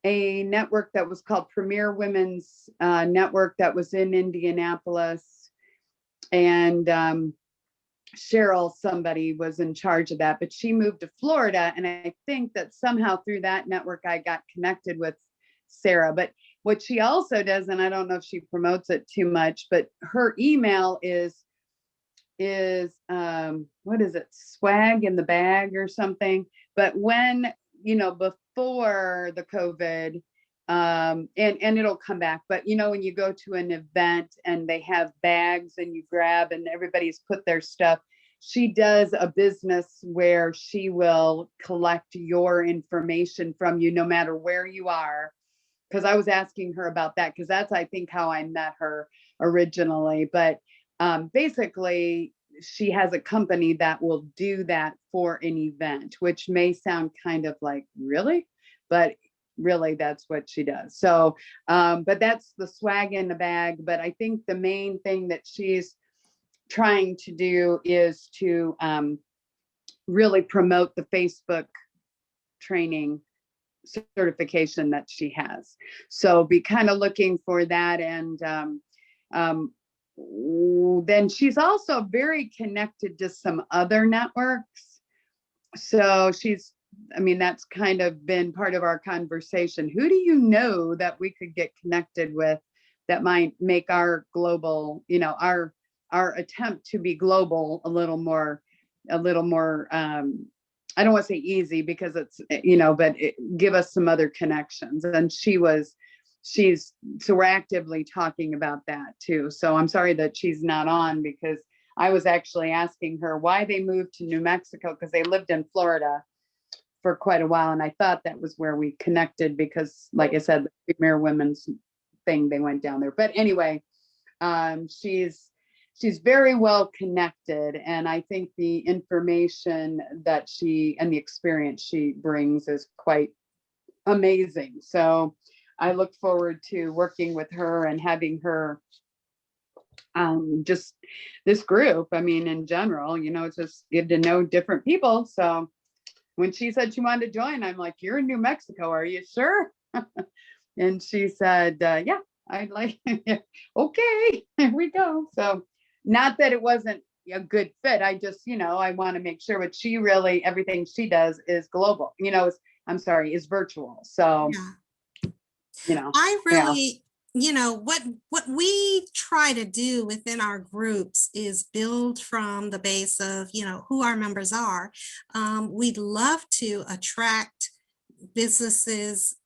a network that was called Premier Women's Network that was in Indianapolis. And Cheryl, somebody was in charge of that, but she moved to Florida. And I think that somehow through that network, I got connected with Sarah. But what she also does, and I don't know if she promotes it too much, but her email is what is it? Swag in the bag or something. But when, before the COVID, and it'll come back, but when you go to an event and they have bags and you grab and everybody's put their stuff, she does a business where she will collect your information from you no matter where you are. Because I was asking her about that, because that's, I think, how I met her originally. But basically, she has a company that will do that for an event, which may sound kind of like, really? But really, that's what she does. So, but that's the swag in the bag. But I think the main thing that she's trying to do is to really promote the Facebook training certification that she has. So be kind of looking for that. And then she's also very connected to some other networks. So I mean, that's kind of been part of our conversation. Who do you know that we could get connected with that might make our global, our attempt to be global a little more, I don't want to say easy, because it's, but give us some other connections. And so we're actively talking about that too. So I'm sorry that she's not on, because I was actually asking her why they moved to New Mexico, because they lived in Florida for quite a while. And I thought that was where we connected, because like I said, the Premier Women's thing, they went down there. But anyway, she's very well connected. And I think the information that and the experience she brings is quite amazing. So I look forward to working with her and having her, just this group. I mean, in general, it's just good to know different people. So when she said she wanted to join, I'm like, you're in New Mexico, are you sure? And she said, yeah, I'd like, okay, here we go. So not that it wasn't a good fit. I just, I want to make sure, but she really, everything she does is global, is virtual. So, I yeah. really, what we try to do within our groups is build from the base of, who our members are. We'd love to attract businesses,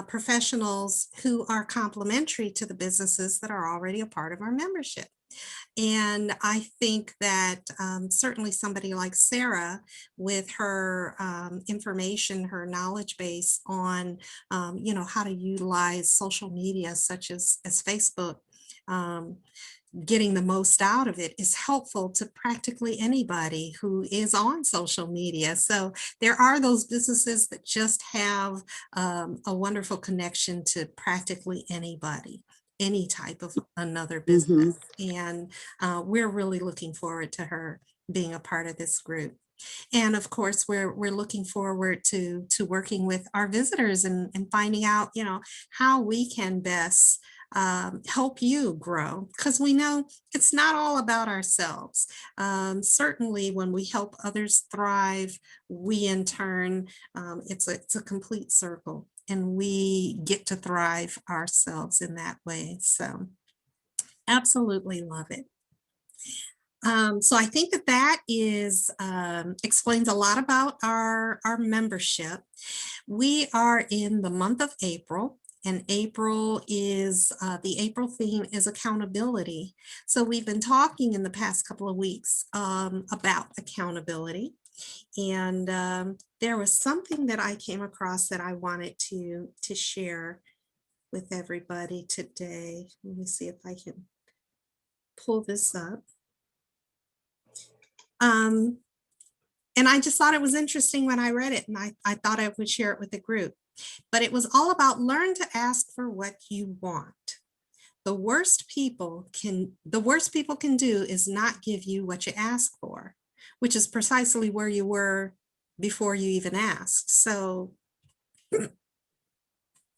professionals who are complementary to the businesses that are already a part of our membership. And I think that certainly somebody like Sarah, with her information, her knowledge base on, how to utilize social media such as Facebook, getting the most out of it is helpful to practically anybody who is on social media. So there are those businesses that just have a wonderful connection to practically anybody, any type of another business. And we're really looking forward to her being a part of this group. And of course, we're looking forward to working with our visitors and finding out, how we can best help you grow, because we know it's not all about ourselves. Certainly when we help others thrive, we in turn, it's a complete circle, and we get to thrive ourselves in that way. So absolutely love it. So I think that is explains a lot about our membership. We are in the month of April, and April is the April theme is accountability. So we've been talking in the past couple of weeks about accountability. And there was something that I came across that I wanted to share with everybody today. Let me see if I can pull this up. And I just thought it was interesting when I read it, and I thought I would share it with the group. But it was all about learn to ask for what you want. The worst people can do is not give you what you ask for, which is precisely where you were before you even asked. So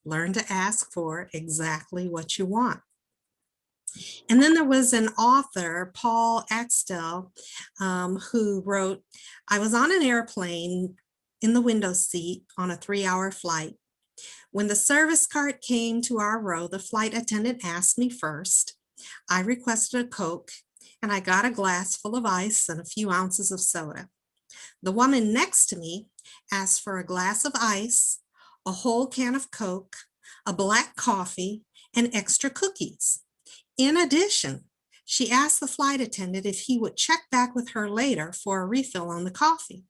learn to ask for exactly what you want. And then there was an author, Paul Axtell, who wrote, I was on an airplane in the window seat on a 3-hour flight. When the service cart came to our row, the flight attendant asked me first. I requested a Coke, and I got a glass full of ice and a few ounces of soda. The woman next to me asked for a glass of ice, a whole can of Coke, a black coffee, and extra cookies. In addition, She asked the flight attendant if he would check back with her later for a refill on the coffee.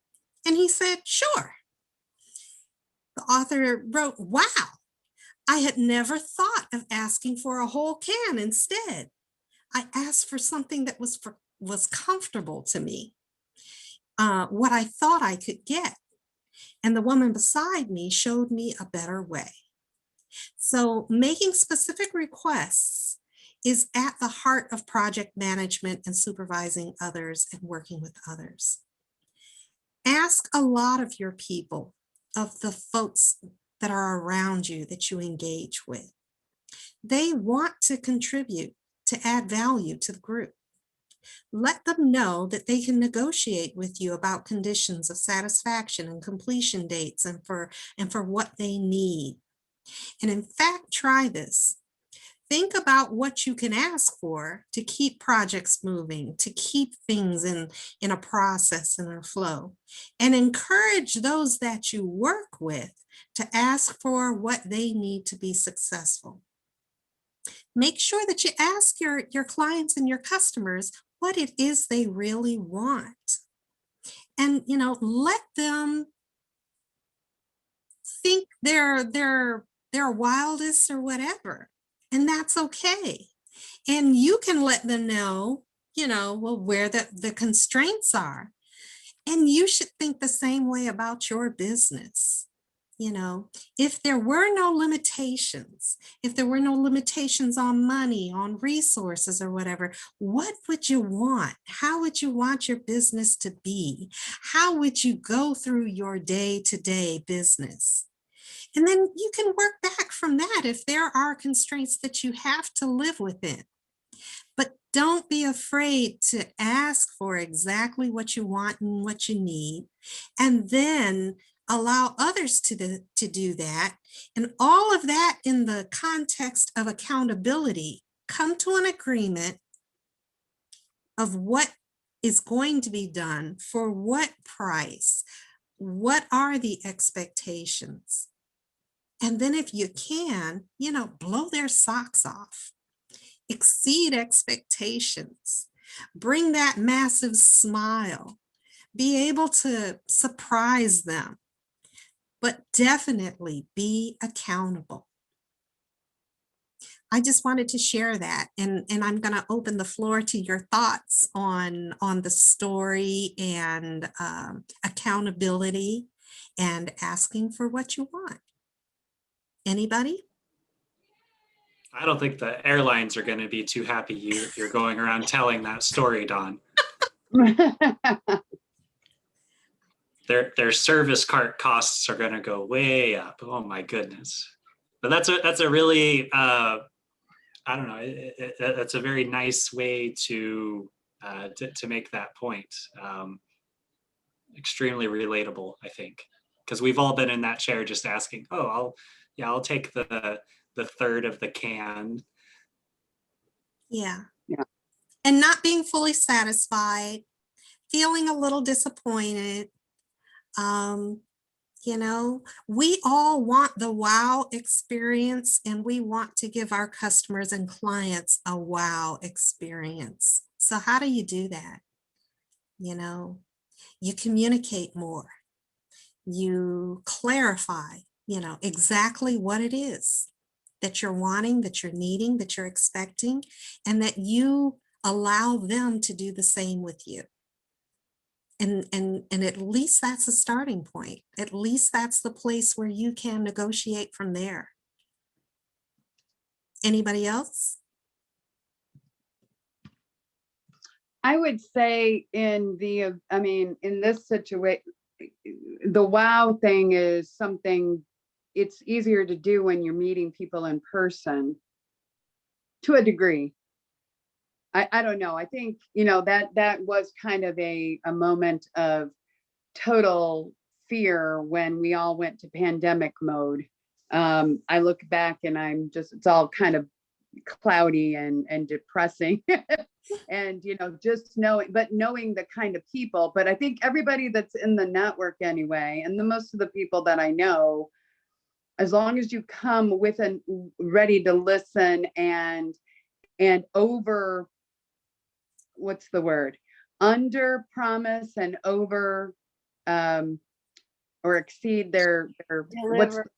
And he said, sure. The author wrote, wow, I had never thought of asking for a whole can instead. I asked for something that was comfortable to me, what I thought I could get. And the woman beside me showed me a better way. So making specific requests is at the heart of project management and supervising others and working with others. Ask a lot of your people, of the folks that are around you that you engage with. They want to contribute, to add value to the group. Let them know that they can negotiate with you about conditions of satisfaction and completion dates and for what they need. And in fact, try this. Think about what you can ask for to keep projects moving, to keep things in a process and a flow, and encourage those that you work with to ask for what they need to be successful. Make sure that you ask your clients and your customers what it is they really want. And, let them think they're wildest or whatever. And that's okay. And you can let them know, where the constraints are. And you should think the same way about your business. If there were no limitations, on money, on resources or whatever, what would you want? How would you want your business to be? How would you go through your day-to-day business? And then you can work back from that if there are constraints that you have to live within. But don't be afraid to ask for exactly what you want and what you need, and then allow others to do that. And all of that in the context of accountability. Come to an agreement of what is going to be done for what price, what are the expectations. And then if you can, blow their socks off, exceed expectations, bring that massive smile, be able to surprise them, but definitely be accountable. I just wanted to share that, and I'm going to open the floor to your thoughts on the story and accountability and asking for what you want. Anybody? I don't think the airlines are going to be too happy you're going around telling that story, Dawn. Their service cart costs are going to go way up. Oh my goodness! But that's a really I don't know. That's a very nice way to make that point. Extremely relatable, I think, because we've all been in that chair just asking, oh, I'll take the third of the can. Yeah. Yeah. And not being fully satisfied, feeling a little disappointed. We all want the wow experience, and we want to give our customers and clients a wow experience. So how do you do that? You communicate more. You clarify, exactly what it is that you're wanting, that you're needing, that you're expecting, and that you allow them to do the same with you. And at least that's a starting point. At least that's the place where you can negotiate from there. Anybody else? I would say in this situation, the wow thing is something, it's easier to do when you're meeting people in person to a degree. I don't know. I think, that was kind of a moment of total fear when we all went to pandemic mode. I look back and it's all kind of cloudy and depressing. And, just knowing the kind of people, but I think everybody that's in the network anyway, and most of the people that I know, as long as you come with ready to listen and over what's the word? Under promise and over, or exceed their what's Deliver.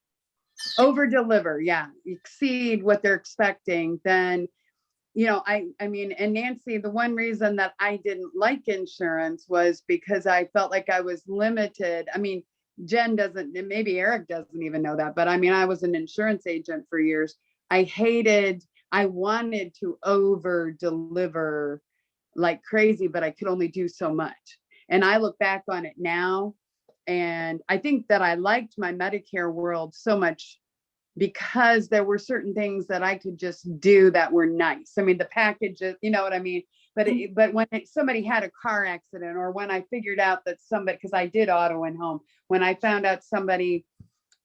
over deliver. Yeah. Exceed what they're expecting. Then, I mean, and Nancy, the one reason that I didn't like insurance was because I felt like I was limited. I mean, Jen doesn't, and maybe Arec doesn't even know that, but I mean, I was an insurance agent for years. I wanted to over deliver like crazy, but I could only do so much. And I look back on it now, and I think that I liked my Medicare world so much because there were certain things that I could just do that were nice. I mean, the packages, you know what I mean? But when somebody had a car accident, or when I figured out that somebody, because I did auto and home, when I found out somebody,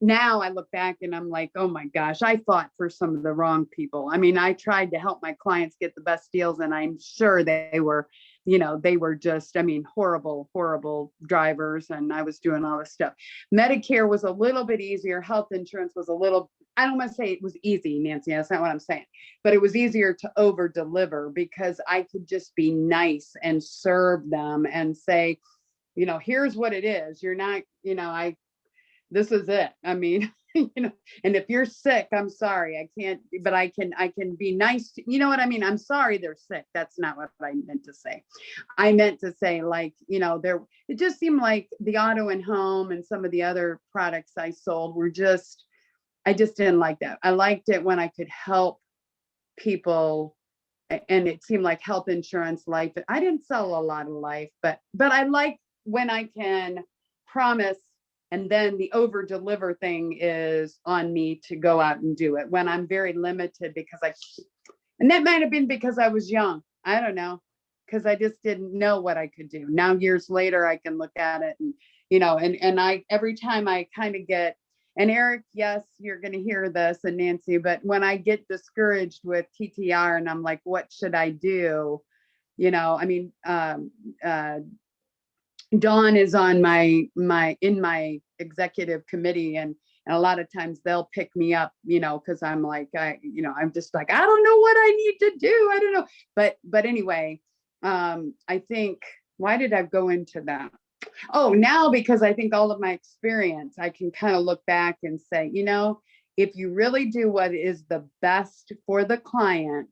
now I look back and I'm like, oh my gosh, I fought for some of the wrong people. I mean, I tried to help my clients get the best deals, and I'm sure they were, they were just, I mean, horrible, horrible drivers. And I was doing all this stuff. Medicare was a little bit easier. Health insurance was a little, I don't want to say it was easy, Nancy, that's not what I'm saying, but it was easier to over deliver because I could just be nice and serve them and say, here's what it is. You're not, this is it. I mean, and if you're sick, I'm sorry, I can't, but I can be nice to, you know what I mean? I'm sorry they're sick. That's not what I meant to say. I meant to say, like, it just seemed like the auto and home and some of the other products I sold were I just didn't like that. I liked it when I could help people, and it seemed like health insurance, life. I didn't sell a lot of life, but I like when I can promise, and then the over deliver thing is on me to go out and do it when I'm very limited, and that might have been because I was young. I don't know, because I just didn't know what I could do. Now, years later, I can look at it and, and I, every time I kind of get, and Arec, yes, you're going to hear this, and Nancy, but when I get discouraged with TTR and I'm like, what should I do? I mean, Dawn is on my executive committee, and a lot of times they'll pick me up, because I'm like, I'm just like, I don't know what I need to do. I don't know. But anyway, I think, why did I go into that? Oh, now, because I think all of my experience, I can kind of look back and say, if you really do what is the best for the client,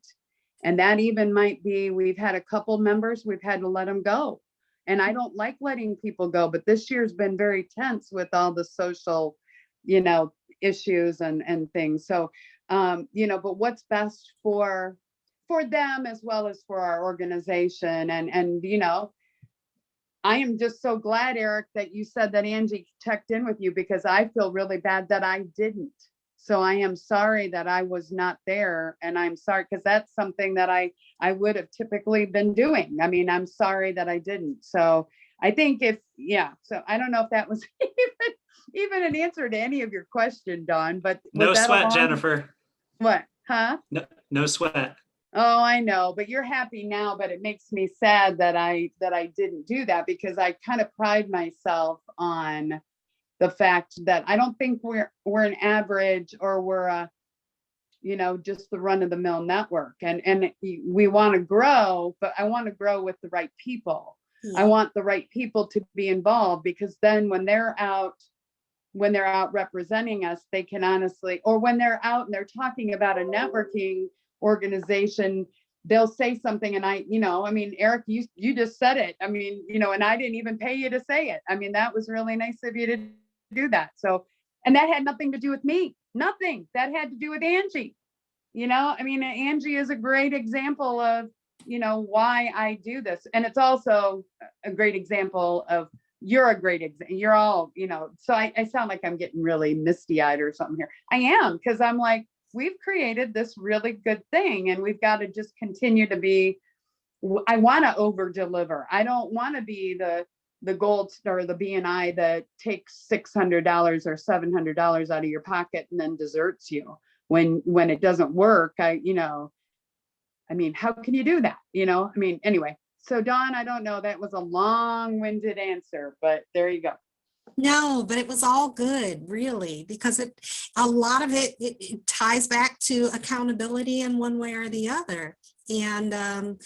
and that even might be, we've had a couple members, we've had to let them go. And I don't like letting people go, but this year's been very tense with all the social, issues and things. So, but what's best for them as well as for our organization. And I am just so glad, Arec, that you said that Angie checked in with you, because I feel really bad that I didn't. So I am sorry that I was not there, and I'm sorry, because that's something that I would have typically been doing. I mean, I'm sorry that I didn't. So I think so I don't know if that was even an answer to any of your question, Dawn, but no sweat, Jennifer. What? Huh? No sweat. Oh, I know, but you're happy now, but it makes me sad that I didn't do that, because I kind of pride myself on the fact that I don't think we're an average, or we're a, just the run of the mill network. And we want to grow, but I want to grow with the right people. I want the right people to be involved, because then when they're out representing us, they can honestly, or when they're out and they're talking about a networking organization, they'll say something, and I mean, Arec, you just said it. I mean, and I didn't even pay you to say it. I mean, that was really nice of you to do that. So, and that had nothing to do with me. Nothing. That had to do with Angie. I mean, Angie is a great example of, why I do this. And it's also a great example of, you're a great example. You're all, so I sound like I'm getting really misty-eyed or something here. I am, because I'm like, we've created this really good thing, and we've got to just continue to be, I want to over deliver. I don't want to be the gold star, the BNI that takes $600 or $700 out of your pocket and then deserts you when it doesn't work. I mean, how can you do that? I mean, anyway, so Dawn, I don't know, that was a long-winded answer, but there you go. No, but it was all good, really, because a lot of it ties back to accountability in one way or the other. And,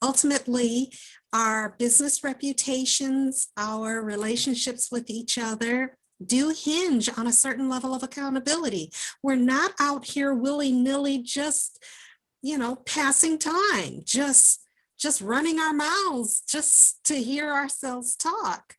ultimately, our business reputations, our relationships with each other do hinge on a certain level of accountability. We're not out here willy-nilly just, passing time, just running our mouths just to hear ourselves talk.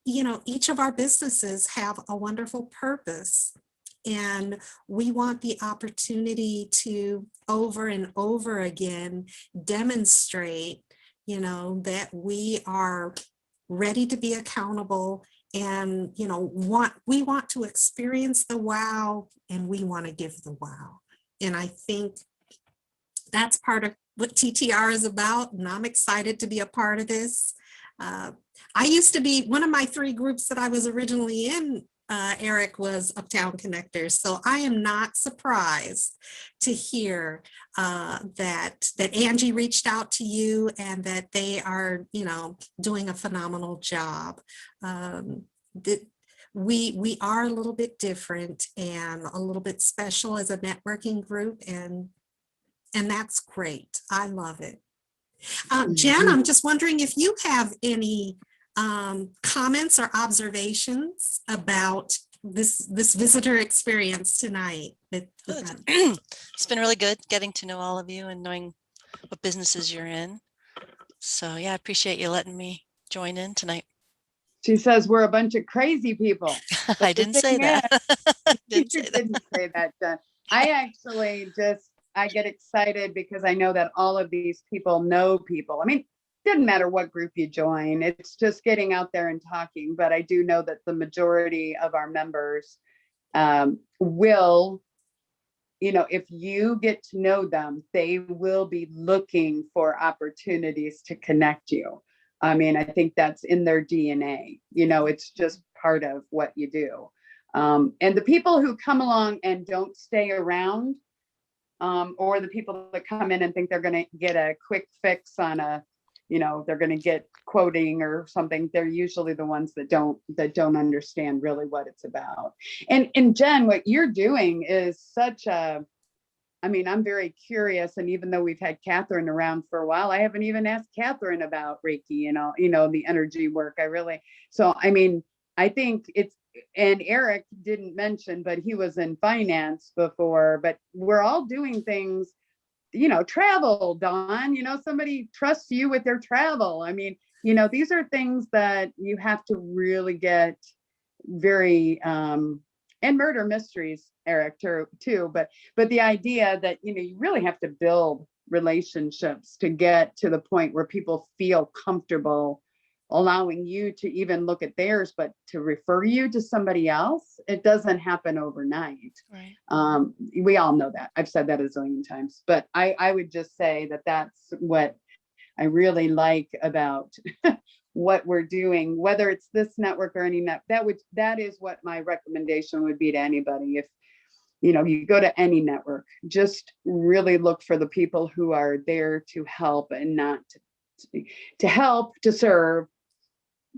Each of our businesses have a wonderful purpose, and we want the opportunity to over and over again demonstrate, that we are ready to be accountable, and we want to experience the wow, and we want to give the wow. And I think that's part of what TTR is about, and I'm excited to be a part of this. I used to be, one of my 3 groups that I was originally in, Arec, was Uptown Connectors. So I am not surprised to hear that Angie reached out to you and that they are, doing a phenomenal job. We are a little bit different and a little bit special as a networking group, and that's great. I love it. Jen, I'm just wondering if you have any comments or observations about this visitor experience tonight. It's been really good getting to know all of you and knowing what businesses you're in. So yeah, I appreciate you letting me join in tonight. She says we're a bunch of crazy people. I didn't say that. You didn't say that, Jen. I actually I get excited because I know that all of these people know people. I mean, it doesn't matter what group you join. It's just getting out there and talking. But I do know that the majority of our members will, if you get to know them, they will be looking for opportunities to connect you. I mean, I think that's in their DNA. It's just part of what you do. And the people who come along and don't stay around, or the people that come in and think they're going to get a quick fix on they're going to get quoting or something, they're usually the ones that don't understand really what it's about. And Jen, what you're doing is I'm very curious. And even though we've had Catherine around for a while, I haven't even asked Catherine about Reiki, the energy work. I think and Arec didn't mention, but he was in finance before, but we're all doing things, travel, Dawn, somebody trusts you with their travel. These are things that you have to really get very, and murder mysteries, Arec, too. But the idea that, you really have to build relationships to get to the point where people feel comfortable allowing you to even look at theirs, but to refer you to somebody else, it doesn't happen overnight. Right. We all know that. I've said that a zillion times, but I would just say that that's what I really like about what we're doing, whether it's this network or any that is what my recommendation would be to anybody. If you go to any network, just really look for the people who are there to help and not to help, to serve,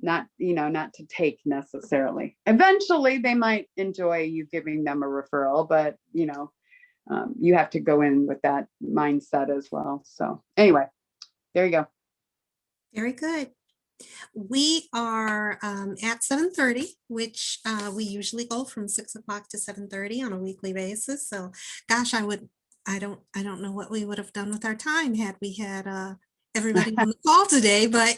not to take necessarily. Eventually they might enjoy you giving them a referral, but you have to go in with that mindset as well. So anyway, there you go. Very good. We are at 7:30, which we usually go from 6 o'clock to 7:30 on a weekly basis. So gosh, I don't know what we would have done with our time had we had everybody on the call today, but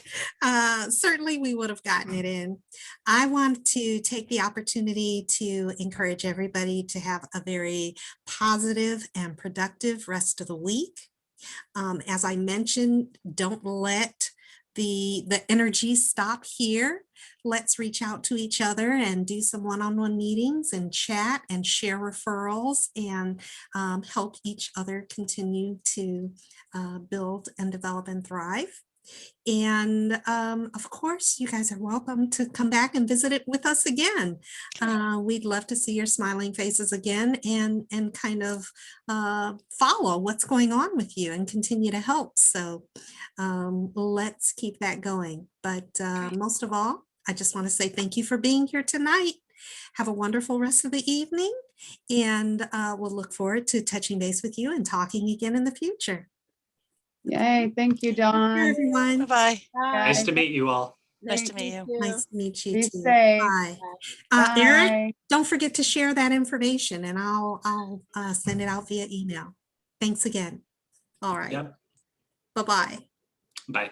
certainly we would have gotten it in. I want to take the opportunity to encourage everybody to have a very positive and productive rest of the week. As I mentioned, don't let the energy stop here. Let's reach out to each other and do some one-on-one meetings and chat and share referrals and help each other continue to build and develop and thrive. And of course, you guys are welcome to come back and visit it with us again. We'd love to see your smiling faces again and kind of follow what's going on with you and continue to help. So let's keep that going. But most of all, I just want to say thank you for being here tonight. Have a wonderful rest of the evening, and we'll look forward to touching base with you and talking again in the future. Yay, thank you, Hi, Dawn. everyone. Bye-bye. Nice to Guys, meet you all. Nice thank to meet you. Nice to meet you Be too. safe. Bye. Bye. Eric, don't forget to share that information and I'll send it out via email. Thanks again. All right. Yep. Bye-bye. Bye.